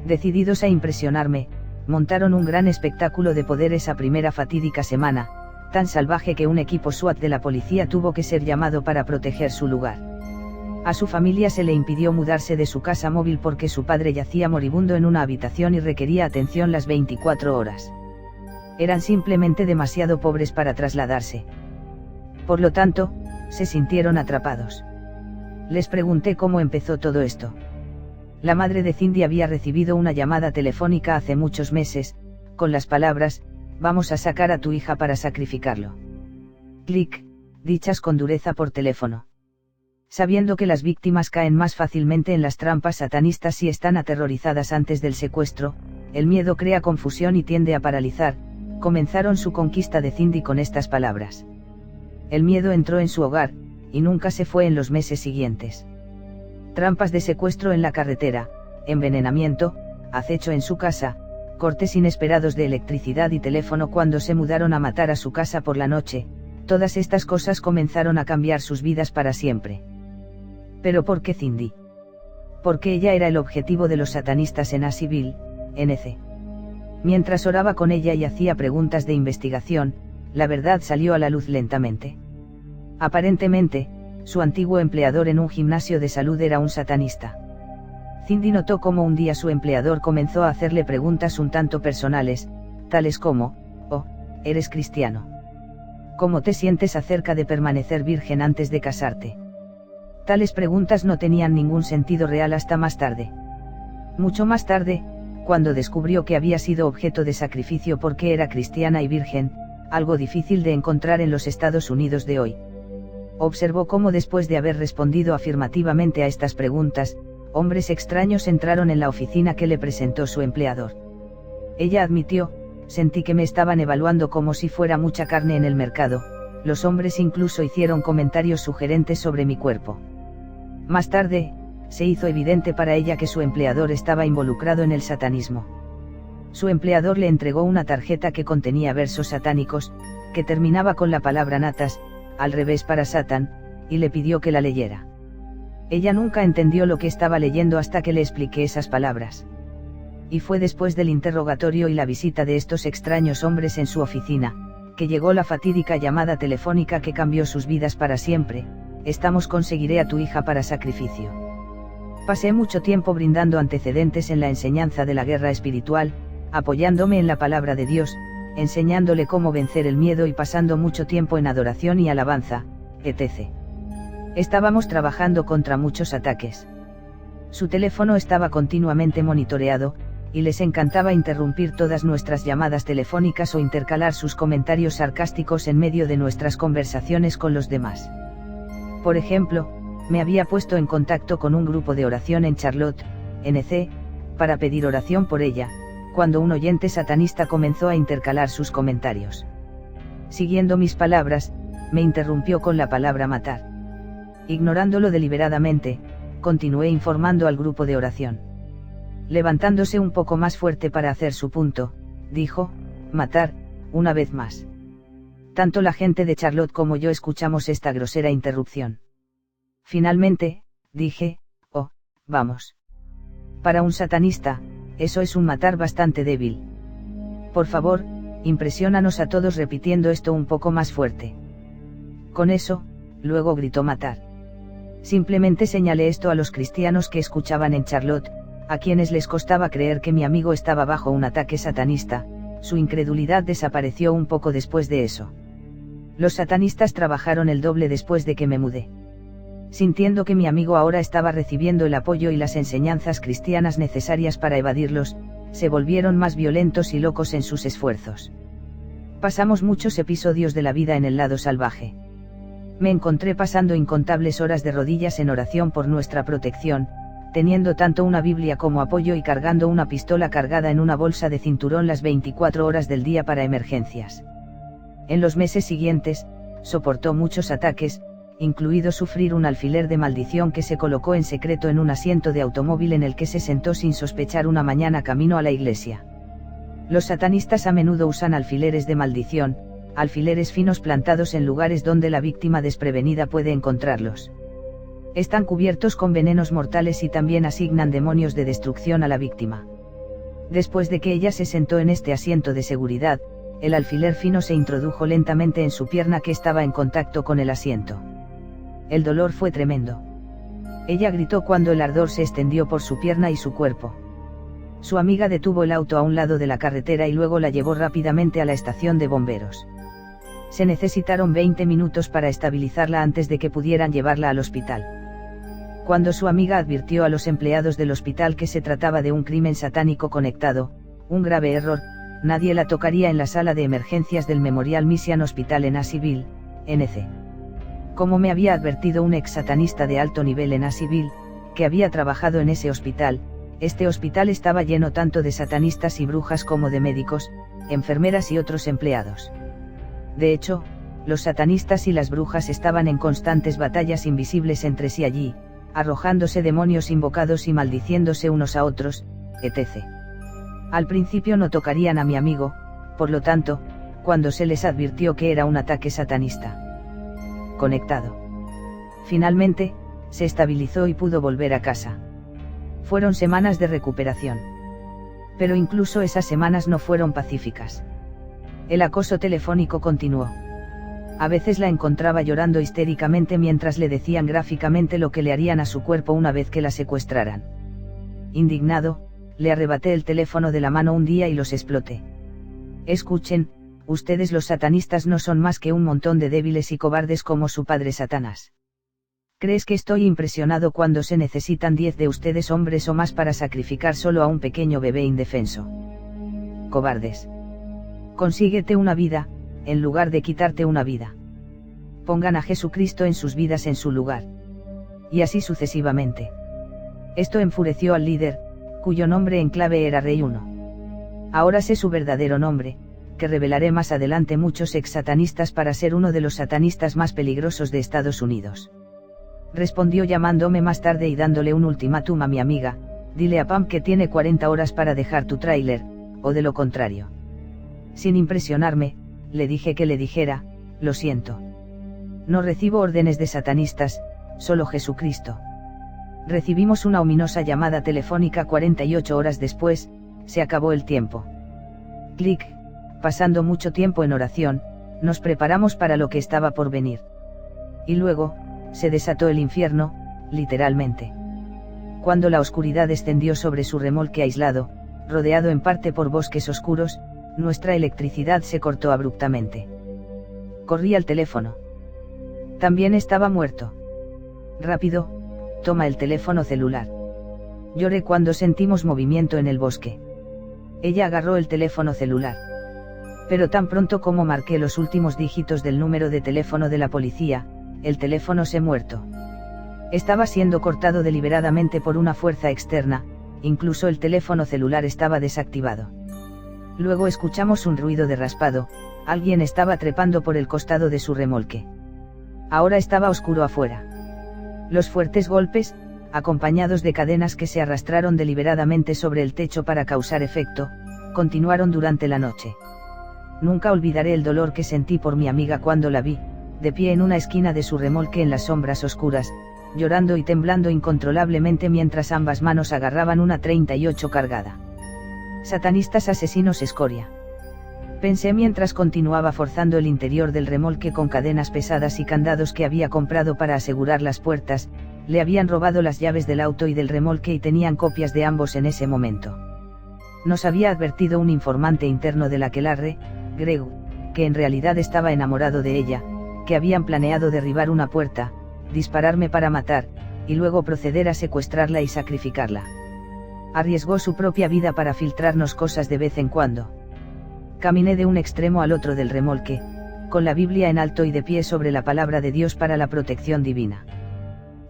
Decididos a impresionarme, montaron un gran espectáculo de poder esa primera fatídica semana, tan salvaje que un equipo SWAT de la policía tuvo que ser llamado para proteger su lugar. A su familia se le impidió mudarse de su casa móvil porque su padre yacía moribundo en una habitación y requería atención las 24 horas. Eran simplemente demasiado pobres para trasladarse. Por lo tanto, se sintieron atrapados. Les pregunté cómo empezó todo esto. La madre de Cindy había recibido una llamada telefónica hace muchos meses, con las palabras: "Vamos a sacar a tu hija para sacrificarlo". Clic, dichas con dureza por teléfono. Sabiendo que las víctimas caen más fácilmente en las trampas satanistas si están aterrorizadas antes del secuestro, el miedo crea confusión y tiende a paralizar, comenzaron su conquista de Cindy con estas palabras. El miedo entró en su hogar, y nunca se fue en los meses siguientes. Trampas de secuestro en la carretera, envenenamiento, acecho en su casa, cortes inesperados de electricidad y teléfono cuando se mudaron a matar a su casa por la noche, todas estas cosas comenzaron a cambiar sus vidas para siempre. ¿Pero por qué Cindy? Porque ella era el objetivo de los satanistas en Asheville, NC. Mientras oraba con ella y hacía preguntas de investigación, la verdad salió a la luz lentamente. Aparentemente, su antiguo empleador en un gimnasio de salud era un satanista. Cindy notó cómo un día su empleador comenzó a hacerle preguntas un tanto personales, tales como: "Oh, ¿eres cristiano? ¿Cómo te sientes acerca de permanecer virgen antes de casarte?". Tales preguntas no tenían ningún sentido real hasta más tarde. Mucho más tarde, cuando descubrió que había sido objeto de sacrificio porque era cristiana y virgen, algo difícil de encontrar en los Estados Unidos de hoy. Observó cómo después de haber respondido afirmativamente a estas preguntas, hombres extraños entraron en la oficina que le presentó su empleador. Ella admitió: "Sentí que me estaban evaluando como si fuera mucha carne en el mercado, los hombres incluso hicieron comentarios sugerentes sobre mi cuerpo". Más tarde, se hizo evidente para ella que su empleador estaba involucrado en el satanismo. Su empleador le entregó una tarjeta que contenía versos satánicos, que terminaba con la palabra Natas, al revés para Satán, y le pidió que la leyera. Ella nunca entendió lo que estaba leyendo hasta que le expliqué esas palabras. Y fue después del interrogatorio y la visita de estos extraños hombres en su oficina, que llegó la fatídica llamada telefónica que cambió sus vidas para siempre: estamos, conseguiré a tu hija para sacrificio. Pasé mucho tiempo brindando antecedentes en la enseñanza de la guerra espiritual, apoyándome en la palabra de Dios, enseñándole cómo vencer el miedo y pasando mucho tiempo en adoración y alabanza, etc. Estábamos trabajando contra muchos ataques. Su teléfono estaba continuamente monitoreado, y les encantaba interrumpir todas nuestras llamadas telefónicas o intercalar sus comentarios sarcásticos en medio de nuestras conversaciones con los demás. Por ejemplo, me había puesto en contacto con un grupo de oración en Charlotte, NC, para pedir oración por ella, cuando un oyente satanista comenzó a intercalar sus comentarios. Siguiendo mis palabras, me interrumpió con la palabra matar. Ignorándolo deliberadamente, continué informando al grupo de oración. Levantándose un poco más fuerte para hacer su punto, dijo: matar, una vez más. Tanto la gente de Charlotte como yo escuchamos esta grosera interrupción. Finalmente, dije: oh, vamos. Para un satanista, eso es un matar bastante débil. Por favor, impresiónanos a todos repitiendo esto un poco más fuerte. Con eso, luego gritó matar. Simplemente señalé esto a los cristianos que escuchaban en Charlotte, a quienes les costaba creer que mi amigo estaba bajo un ataque satanista. Su incredulidad desapareció un poco después de eso. Los satanistas trabajaron el doble después de que me mudé. Sintiendo que mi amigo ahora estaba recibiendo el apoyo y las enseñanzas cristianas necesarias para evadirlos, se volvieron más violentos y locos en sus esfuerzos. Pasamos muchos episodios de la vida en el lado salvaje. Me encontré pasando incontables horas de rodillas en oración por nuestra protección, teniendo tanto una Biblia como apoyo y cargando una pistola cargada en una bolsa de cinturón las 24 horas del día para emergencias. En los meses siguientes, soportó muchos ataques, incluido sufrir un alfiler de maldición que se colocó en secreto en un asiento de automóvil en el que se sentó sin sospechar una mañana camino a la iglesia. Los satanistas a menudo usan alfileres de maldición, alfileres finos plantados en lugares donde la víctima desprevenida puede encontrarlos. Están cubiertos con venenos mortales y también asignan demonios de destrucción a la víctima. Después de que ella se sentó en este asiento de seguridad, el alfiler fino se introdujo lentamente en su pierna que estaba en contacto con el asiento. El dolor fue tremendo. Ella gritó cuando el ardor se extendió por su pierna y su cuerpo. Su amiga detuvo el auto a un lado de la carretera y luego la llevó rápidamente a la estación de bomberos. Se necesitaron 20 minutos para estabilizarla antes de que pudieran llevarla al hospital. Cuando su amiga advirtió a los empleados del hospital que se trataba de un crimen satánico conectado, un grave error, nadie la tocaría en la sala de emergencias del Memorial Mission Hospital en Asheville, NC. Como me había advertido un ex satanista de alto nivel en Asheville, que había trabajado en ese hospital, este hospital estaba lleno tanto de satanistas y brujas como de médicos, enfermeras y otros empleados. De hecho, los satanistas y las brujas estaban en constantes batallas invisibles entre sí allí, arrojándose demonios invocados y maldiciéndose unos a otros, etc. Al principio no tocarían a mi amigo, por lo tanto, cuando se les advirtió que era un ataque satanista conectado. Finalmente, se estabilizó y pudo volver a casa. Fueron semanas de recuperación. Pero incluso esas semanas no fueron pacíficas. El acoso telefónico continuó. A veces la encontraba llorando histéricamente mientras le decían gráficamente lo que le harían a su cuerpo una vez que la secuestraran. Indignado, le arrebaté el teléfono de la mano un día y los exploté. Escuchen, ustedes los satanistas no son más que un montón de débiles y cobardes como su padre Satanás. ¿Crees que estoy impresionado cuando se necesitan 10 de ustedes hombres o más para sacrificar solo a un pequeño bebé indefenso? Cobardes. Consíguete una vida, en lugar de quitarte una vida. Pongan a Jesucristo en sus vidas en su lugar. Y así sucesivamente. Esto enfureció al líder, cuyo nombre en clave era Rey 1. Ahora sé su verdadero nombre, que revelaré más adelante. Muchos ex-satanistas para ser uno de los satanistas más peligrosos de Estados Unidos. Respondió llamándome más tarde y dándole un ultimátum a mi amiga: dile a Pam que tiene 40 horas para dejar tu tráiler, o de lo contrario. Sin impresionarme, le dije que le dijera, lo siento. No recibo órdenes de satanistas, solo Jesucristo. Recibimos una ominosa llamada telefónica 48 horas después, se acabó el tiempo. Clic, pasando mucho tiempo en oración, nos preparamos para lo que estaba por venir. Y luego, se desató el infierno, literalmente. Cuando la oscuridad descendió sobre su remolque aislado, rodeado en parte por bosques oscuros, nuestra electricidad se cortó abruptamente. Corrí al teléfono. También estaba muerto. Rápido, toma el teléfono celular. Lloré cuando sentimos movimiento en el bosque. Ella agarró el teléfono celular. Pero tan pronto como marqué los últimos dígitos del número de teléfono de la policía, el teléfono se muerto. Estaba siendo cortado deliberadamente por una fuerza externa, incluso el teléfono celular estaba desactivado. Luego escuchamos un ruido de raspado, alguien estaba trepando por el costado de su remolque. Ahora estaba oscuro afuera. Los fuertes golpes, acompañados de cadenas que se arrastraron deliberadamente sobre el techo para causar efecto, continuaron durante la noche. Nunca olvidaré el dolor que sentí por mi amiga cuando la vi, de pie en una esquina de su remolque en las sombras oscuras, llorando y temblando incontrolablemente mientras ambas manos agarraban una 38 cargada. Satanistas asesinos escoria. Pensé mientras continuaba forzando el interior del remolque con cadenas pesadas y candados que había comprado para asegurar las puertas. Le habían robado las llaves del auto y del remolque y tenían copias de ambos en ese momento. Nos había advertido un informante interno del aquelarre, Greg, que en realidad estaba enamorado de ella, que habían planeado derribar una puerta, dispararme para matar, y luego proceder a secuestrarla y sacrificarla. Arriesgó su propia vida para filtrarnos cosas de vez en cuando. Caminé de un extremo al otro del remolque, con la Biblia en alto y de pie sobre la palabra de Dios para la protección divina.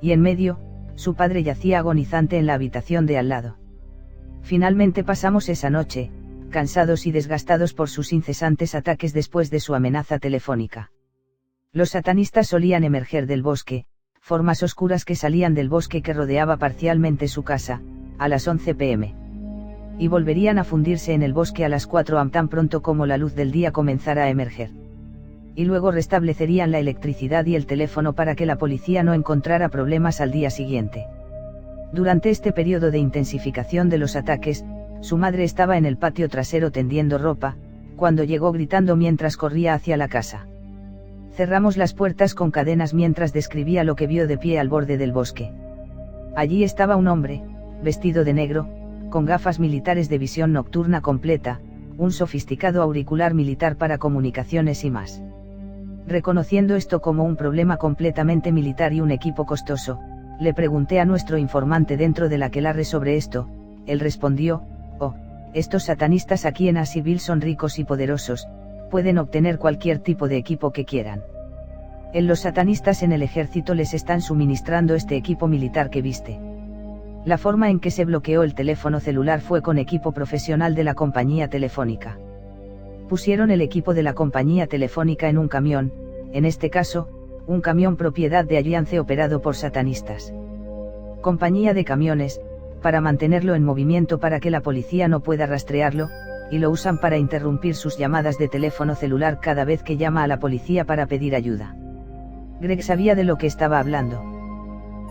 Y en medio, su padre yacía agonizante en la habitación de al lado. Finalmente pasamos esa noche, cansados y desgastados por sus incesantes ataques después de su amenaza telefónica. Los satanistas solían emerger del bosque, formas oscuras que salían del bosque que rodeaba parcialmente su casa, a las 11 p.m. Y volverían a fundirse en el bosque a las 4 am tan pronto como la luz del día comenzara a emerger. Y luego restablecerían la electricidad y el teléfono para que la policía no encontrara problemas al día siguiente. Durante este periodo de intensificación de los ataques, su madre estaba en el patio trasero tendiendo ropa, cuando llegó gritando mientras corría hacia la casa. Cerramos las puertas con cadenas mientras describía lo que vio de pie al borde del bosque. Allí estaba un hombre, vestido de negro, con gafas militares de visión nocturna completa, un sofisticado auricular militar para comunicaciones y más. Reconociendo esto como un problema completamente militar y un equipo costoso, le pregunté a nuestro informante dentro del aquelarre sobre esto. Él respondió: «Oh, estos satanistas aquí en Asheville son ricos y poderosos, pueden obtener cualquier tipo de equipo que quieran. Los satanistas en el ejército les están suministrando este equipo militar que viste». La forma en que se bloqueó el teléfono celular fue con equipo profesional de la compañía telefónica. Pusieron el equipo de la compañía telefónica en un camión, en este caso, un camión propiedad de Alliance operado por satanistas. Compañía de camiones, para mantenerlo en movimiento para que la policía no pueda rastrearlo, y lo usan para interrumpir sus llamadas de teléfono celular cada vez que llama a la policía para pedir ayuda. Greg sabía de lo que estaba hablando.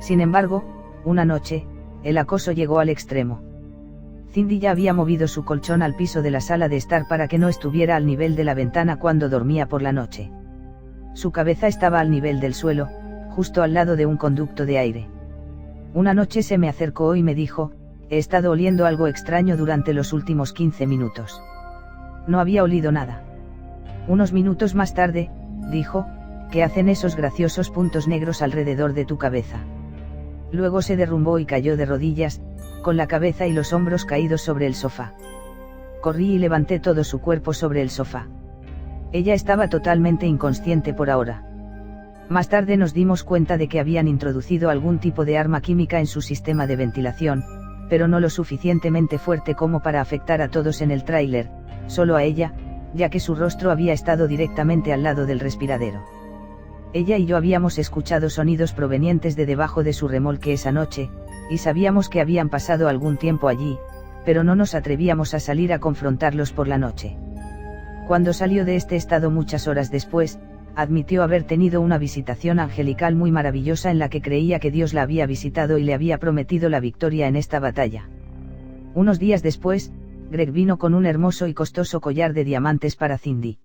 Sin embargo, una noche, el acoso llegó al extremo. Cindy ya había movido su colchón al piso de la sala de estar para que no estuviera al nivel de la ventana cuando dormía por la noche. Su cabeza estaba al nivel del suelo, justo al lado de un conducto de aire. Una noche se me acercó y me dijo: «He estado oliendo algo extraño durante los últimos 15 minutos». No había olido nada. Unos minutos más tarde, dijo: «¿Qué hacen esos graciosos puntos negros alrededor de tu cabeza?». Luego se derrumbó y cayó de rodillas, con la cabeza y los hombros caídos sobre el sofá. Corrí y levanté todo su cuerpo sobre el sofá. Ella estaba totalmente inconsciente por ahora. Más tarde nos dimos cuenta de que habían introducido algún tipo de arma química en su sistema de ventilación, pero no lo suficientemente fuerte como para afectar a todos en el tráiler, solo a ella, ya que su rostro había estado directamente al lado del respiradero. Ella y yo habíamos escuchado sonidos provenientes de debajo de su remolque esa noche, y sabíamos que habían pasado algún tiempo allí, pero no nos atrevíamos a salir a confrontarlos por la noche. Cuando salió de este estado muchas horas después, admitió haber tenido una visitación angelical muy maravillosa en la que creía que Dios la había visitado y le había prometido la victoria en esta batalla. Unos días después, Greg vino con un hermoso y costoso collar de diamantes para Cindy.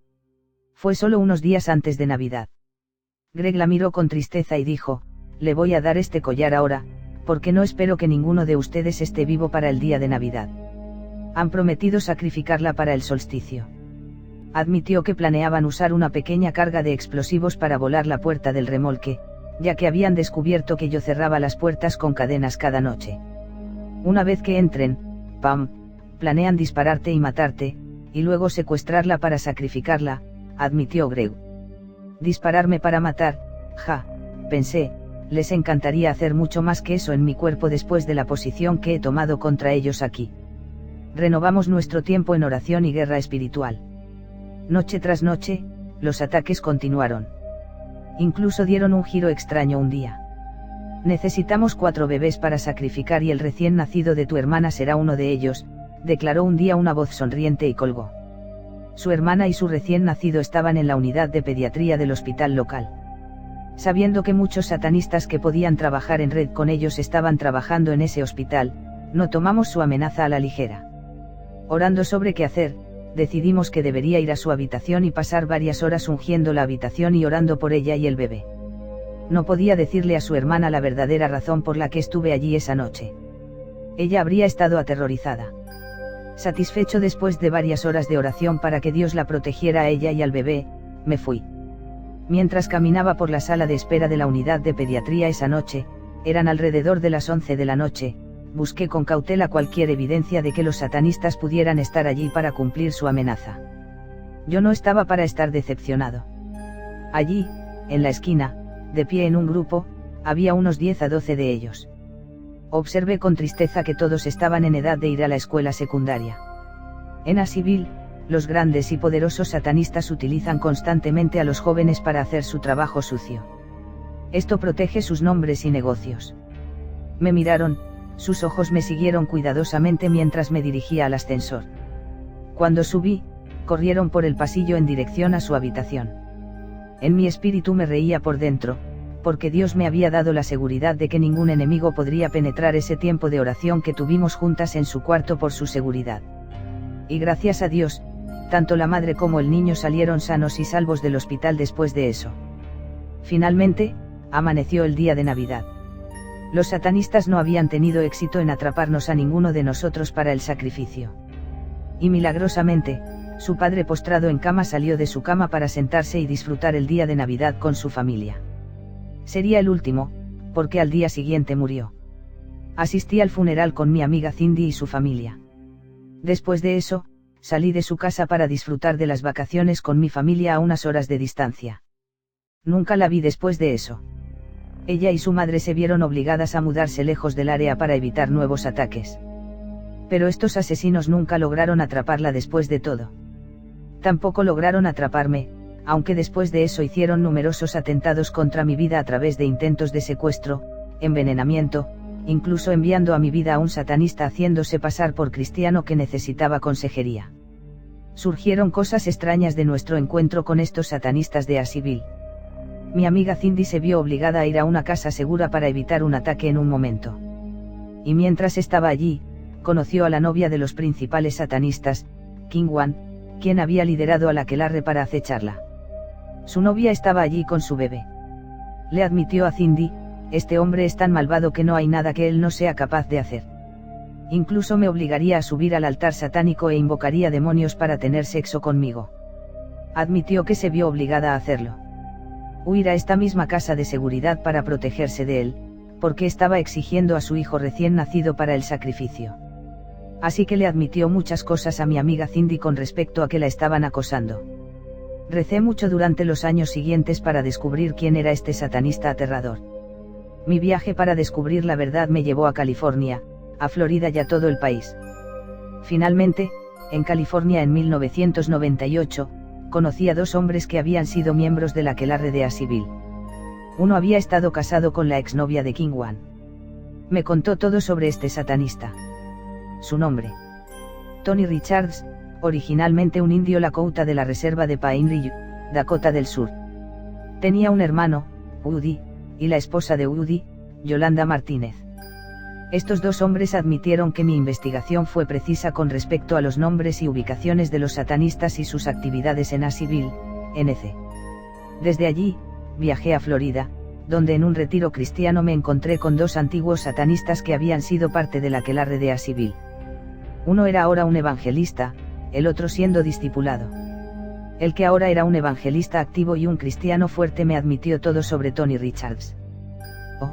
Fue solo unos días antes de Navidad. Greg la miró con tristeza y dijo: le voy a dar este collar ahora, porque no espero que ninguno de ustedes esté vivo para el día de Navidad. Han prometido sacrificarla para el solsticio. Admitió que planeaban usar una pequeña carga de explosivos para volar la puerta del remolque, ya que habían descubierto que yo cerraba las puertas con cadenas cada noche. Una vez que entren, ¡pam!, planean dispararte y matarte, y luego secuestrarla para sacrificarla, admitió Greg. Dispararme para matar, ja, pensé, les encantaría hacer mucho más que eso en mi cuerpo después de la posición que he tomado contra ellos aquí. Renovamos nuestro tiempo en oración y guerra espiritual. Noche tras noche, los ataques continuaron. Incluso dieron un giro extraño un día. Necesitamos 4 bebés para sacrificar y el recién nacido de tu hermana será uno de ellos, declaró un día una voz sonriente y colgó. Su hermana y su recién nacido estaban en la unidad de pediatría del hospital local. Sabiendo que muchos satanistas que podían trabajar en red con ellos estaban trabajando en ese hospital, no tomamos su amenaza a la ligera. Orando sobre qué hacer, decidimos que debería ir a su habitación y pasar varias horas ungiendo la habitación y orando por ella y el bebé. No podía decirle a su hermana la verdadera razón por la que estuve allí esa noche. Ella habría estado aterrorizada. Satisfecho después de varias horas de oración para que Dios la protegiera a ella y al bebé, me fui. Mientras caminaba por la sala de espera de la unidad de pediatría esa noche, eran alrededor de las 11 de la noche, busqué con cautela cualquier evidencia de que los satanistas pudieran estar allí para cumplir su amenaza. Yo no estaba para estar decepcionado. Allí, en la esquina, de pie en un grupo, había unos 10 a 12 de ellos. Observé con tristeza que todos estaban en edad de ir a la escuela secundaria. En Asheville, los grandes y poderosos satanistas utilizan constantemente a los jóvenes para hacer su trabajo sucio. Esto protege sus nombres y negocios. Me miraron, sus ojos me siguieron cuidadosamente mientras me dirigía al ascensor. Cuando subí, corrieron por el pasillo en dirección a su habitación. En mi espíritu me reía por dentro, porque Dios me había dado la seguridad de que ningún enemigo podría penetrar ese tiempo de oración que tuvimos juntas en su cuarto por su seguridad. Y gracias a Dios, tanto la madre como el niño salieron sanos y salvos del hospital después de eso. Finalmente, amaneció el día de Navidad. Los satanistas no habían tenido éxito en atraparnos a ninguno de nosotros para el sacrificio. Y milagrosamente, su padre postrado en cama salió de su cama para sentarse y disfrutar el día de Navidad con su familia. Sería el último, porque al día siguiente murió. Asistí al funeral con mi amiga Cindy y su familia. Después de eso, salí de su casa para disfrutar de las vacaciones con mi familia a unas horas de distancia. Nunca la vi después de eso. Ella y su madre se vieron obligadas a mudarse lejos del área para evitar nuevos ataques. Pero estos asesinos nunca lograron atraparla después de todo. Tampoco lograron atraparme, aunque después de eso hicieron numerosos atentados contra mi vida a través de intentos de secuestro, envenenamiento, incluso enviando a mi vida a un satanista haciéndose pasar por cristiano que necesitaba consejería. Surgieron cosas extrañas de nuestro encuentro con estos satanistas de Asheville. Mi amiga Cindy se vio obligada a ir a una casa segura para evitar un ataque en un momento. Y mientras estaba allí, conoció a la novia de los principales satanistas, King One, quien había liderado al aquelarre para acecharla. Su novia estaba allí con su bebé. Le admitió a Cindy: este hombre es tan malvado que no hay nada que él no sea capaz de hacer. Incluso me obligaría a subir al altar satánico e invocaría demonios para tener sexo conmigo. Admitió que se vio obligada a hacerlo. Huir a esta misma casa de seguridad para protegerse de él, porque estaba exigiendo a su hijo recién nacido para el sacrificio. Así que le admitió muchas cosas a mi amiga Cindy con respecto a que la estaban acosando. Recé mucho durante los años siguientes para descubrir quién era este satanista aterrador. Mi viaje para descubrir la verdad me llevó a California, a Florida y a todo el país. Finalmente, en California en 1998, conocí a 2 hombres que habían sido miembros del aquelarre de Asheville. Uno había estado casado con la exnovia de King One. Me contó todo sobre este satanista. Su nombre Tony Richards, originalmente un indio Lakota de la reserva de Pine Ridge, Dakota del Sur. Tenía un hermano, Woody, y la esposa de Woody, Yolanda Martínez. Estos dos hombres admitieron que mi investigación fue precisa con respecto a los nombres y ubicaciones de los satanistas y sus actividades en Asheville, NC. Desde allí, viajé a Florida, donde en un retiro cristiano me encontré con dos antiguos satanistas que habían sido parte del aquelarre de Asheville. Uno era ahora un evangelista, el otro siendo discipulado. El que ahora era un evangelista activo y un cristiano fuerte me admitió todo sobre Tony Richards. Oh,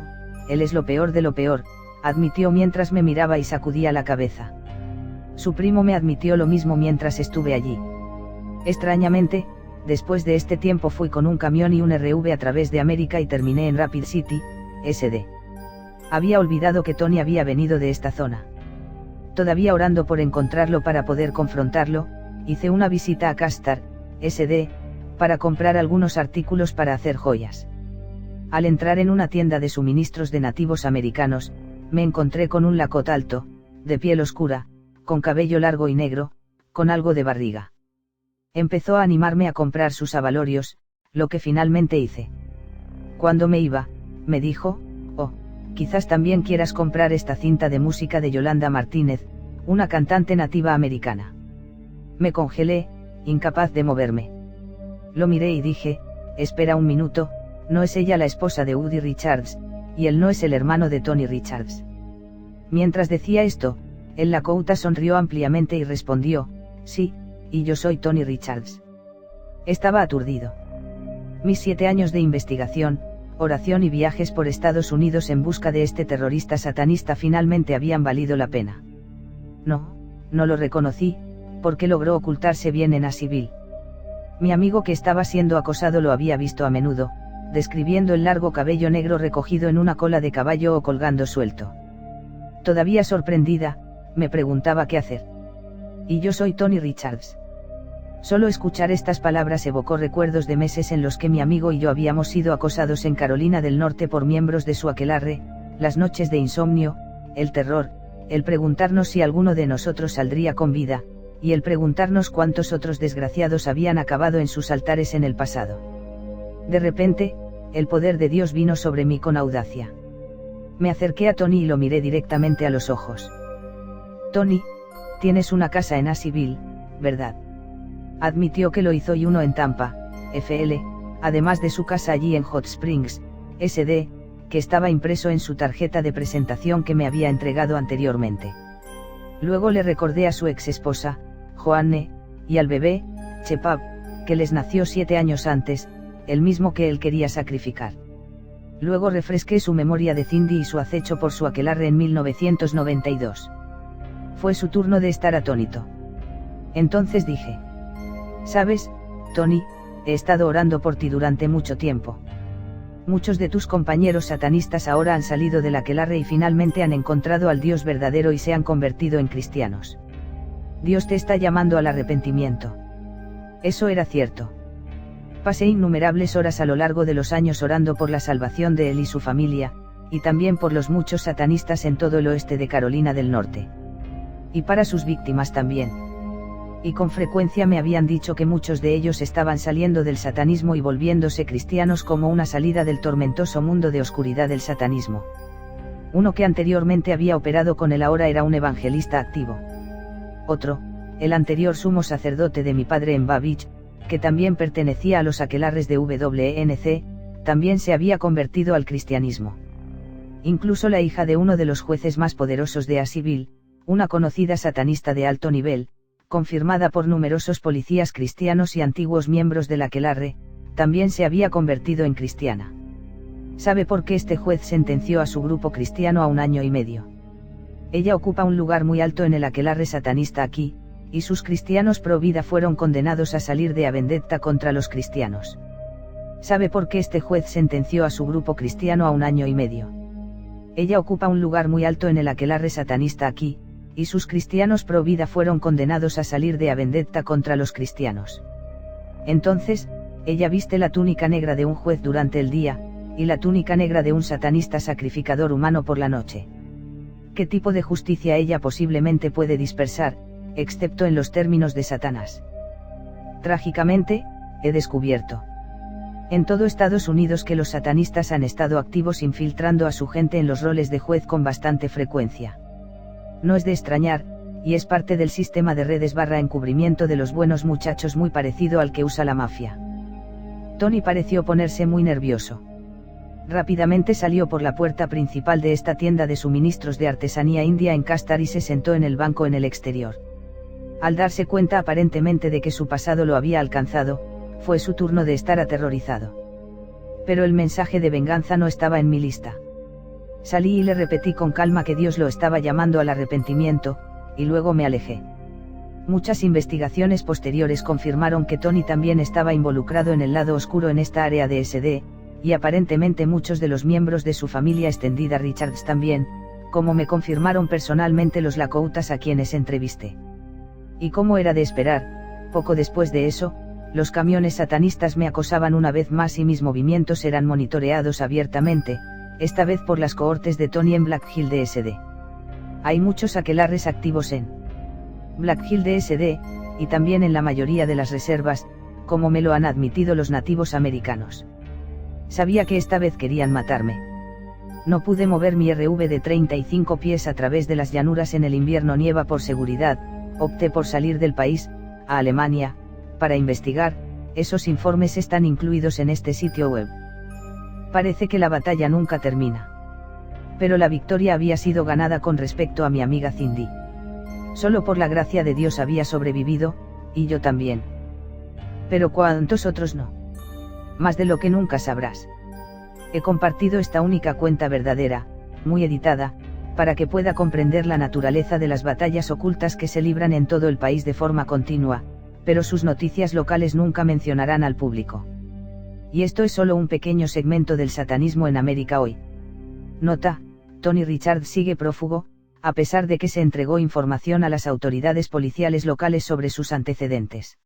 él es lo peor de lo peor, admitió mientras me miraba y sacudía la cabeza. Su primo me admitió lo mismo mientras estuve allí. Extrañamente, después de este tiempo fui con un camión y un RV a través de América y terminé en Rapid City, SD. Había olvidado que Tony había venido de esta zona. Todavía orando por encontrarlo para poder confrontarlo, hice una visita a Castar, SD, para comprar algunos artículos para hacer joyas. Al entrar en una tienda de suministros de nativos americanos, me encontré con un Lakota alto, de piel oscura, con cabello largo y negro, con algo de barriga. Empezó a animarme a comprar sus abalorios, lo que finalmente hice. Cuando me iba, me dijo, oh, quizás también quieras comprar esta cinta de música de Yolanda Martínez, una cantante nativa americana. Me congelé, incapaz de moverme. Lo miré y dije, espera un minuto, no es ella la esposa de Woody Richards, y él no es el hermano de Tony Richards. Mientras decía esto, el Lakota sonrió ampliamente y respondió, sí, y yo soy Tony Richards. Estaba aturdido. Mis 7 años de investigación, oración y viajes por Estados Unidos en busca de este terrorista satanista finalmente habían valido la pena. No lo reconocí, porque logró ocultarse bien en Asheville. Mi amigo que estaba siendo acosado lo había visto a menudo, describiendo el largo cabello negro recogido en una cola de caballo o colgando suelto. Todavía sorprendida, me preguntaba qué hacer. Y yo soy Tony Richards. Solo escuchar estas palabras evocó recuerdos de meses en los que mi amigo y yo habíamos sido acosados en Carolina del Norte por miembros de su aquelarre, las noches de insomnio, el terror, el preguntarnos si alguno de nosotros saldría con vida, y el preguntarnos cuántos otros desgraciados habían acabado en sus altares en el pasado. De repente, el poder de Dios vino sobre mí con audacia. Me acerqué a Tony y lo miré directamente a los ojos. Tony, tienes una casa en Asheville, ¿verdad? Admitió que lo hizo y uno en Tampa, FL, además de su casa allí en Hot Springs, SD, que estaba impreso en su tarjeta de presentación que me había entregado anteriormente. Luego le recordé a su ex esposa, Joanne, y al bebé, Chepap, que les nació 7 años antes, el mismo que él quería sacrificar. Luego refresqué su memoria de Cindy y su acecho por su aquelarre en 1992. Fue su turno de estar atónito. Entonces dije: ¿sabes, Tony? He estado orando por ti durante mucho tiempo. Muchos de tus compañeros satanistas ahora han salido del aquelarre y finalmente han encontrado al Dios verdadero y se han convertido en cristianos. Dios te está llamando al arrepentimiento. Eso era cierto. Pasé innumerables horas a lo largo de los años orando por la salvación de él y su familia, y también por los muchos satanistas en todo el oeste de Carolina del Norte. Y para sus víctimas también. Y con frecuencia me habían dicho que muchos de ellos estaban saliendo del satanismo y volviéndose cristianos como una salida del tormentoso mundo de oscuridad del satanismo. Uno que anteriormente había operado con él ahora era un evangelista activo. Otro, el anterior sumo sacerdote de mi padre en Babbage, que también pertenecía a los aquelarres de WNC, también se había convertido al cristianismo. Incluso la hija de uno de los jueces más poderosos de Asheville, una conocida satanista de alto nivel, confirmada por numerosos policías cristianos y antiguos miembros del aquelarre, también se había convertido en cristiana. ¿Sabe por qué este juez sentenció a su grupo cristiano a 1 año y medio? Ella ocupa un lugar muy alto en el aquelarre satanista aquí, y sus cristianos pro vida fueron condenados a salir de a vendetta contra los cristianos. ¿Sabe por qué este juez sentenció a su grupo cristiano a 1 año y medio? Ella ocupa un lugar muy alto en el aquelarre satanista aquí, y sus cristianos pro vida fueron condenados a salir de a vendetta contra los cristianos. Entonces, ella viste la túnica negra de un juez durante el día, y la túnica negra de un satanista sacrificador humano por la noche. ¿Qué tipo de justicia ella posiblemente puede dispersar, excepto en los términos de Satanás. Trágicamente, he descubierto en todo Estados Unidos que los satanistas han estado activos infiltrando a su gente en los roles de juez con bastante frecuencia. No es de extrañar, y es parte del sistema de redes / encubrimiento de los buenos muchachos muy parecido al que usa la mafia. Tony pareció ponerse muy nervioso. Rápidamente salió por la puerta principal de esta tienda de suministros de artesanía india en Castar y se sentó en el banco en el exterior. Al darse cuenta aparentemente de que su pasado lo había alcanzado, fue su turno de estar aterrorizado. Pero el mensaje de venganza no estaba en mi lista. Salí y le repetí con calma que Dios lo estaba llamando al arrepentimiento, y luego me alejé. Muchas investigaciones posteriores confirmaron que Tony también estaba involucrado en el lado oscuro en esta área de SD, y aparentemente muchos de los miembros de su familia extendida Richards también, como me confirmaron personalmente los Lakoutas a quienes entrevisté. Y como era de esperar, poco después de eso, los camiones satanistas me acosaban una vez más y mis movimientos eran monitoreados abiertamente, esta vez por las cohortes de Tony en Black Hill DSD. Hay muchos aquelarres activos en Black Hill DSD, y también en la mayoría de las reservas, como me lo han admitido los nativos americanos. Sabía que esta vez querían matarme. No pude mover mi RV de 35 pies a través de las llanuras en el invierno nieva por seguridad, opté por salir del país, a Alemania, para investigar. Esos informes están incluidos en este sitio web. Parece que la batalla nunca termina. Pero la victoria había sido ganada con respecto a mi amiga Cindy. Solo por la gracia de Dios había sobrevivido, y yo también. Pero ¿cuántos otros no? Más de lo que nunca sabrás. He compartido esta única cuenta verdadera, muy editada, para que pueda comprender la naturaleza de las batallas ocultas que se libran en todo el país de forma continua, pero sus noticias locales nunca mencionarán al público. Y esto es solo un pequeño segmento del satanismo en América hoy. Nota: Tony Richards sigue prófugo, a pesar de que se entregó información a las autoridades policiales locales sobre sus antecedentes.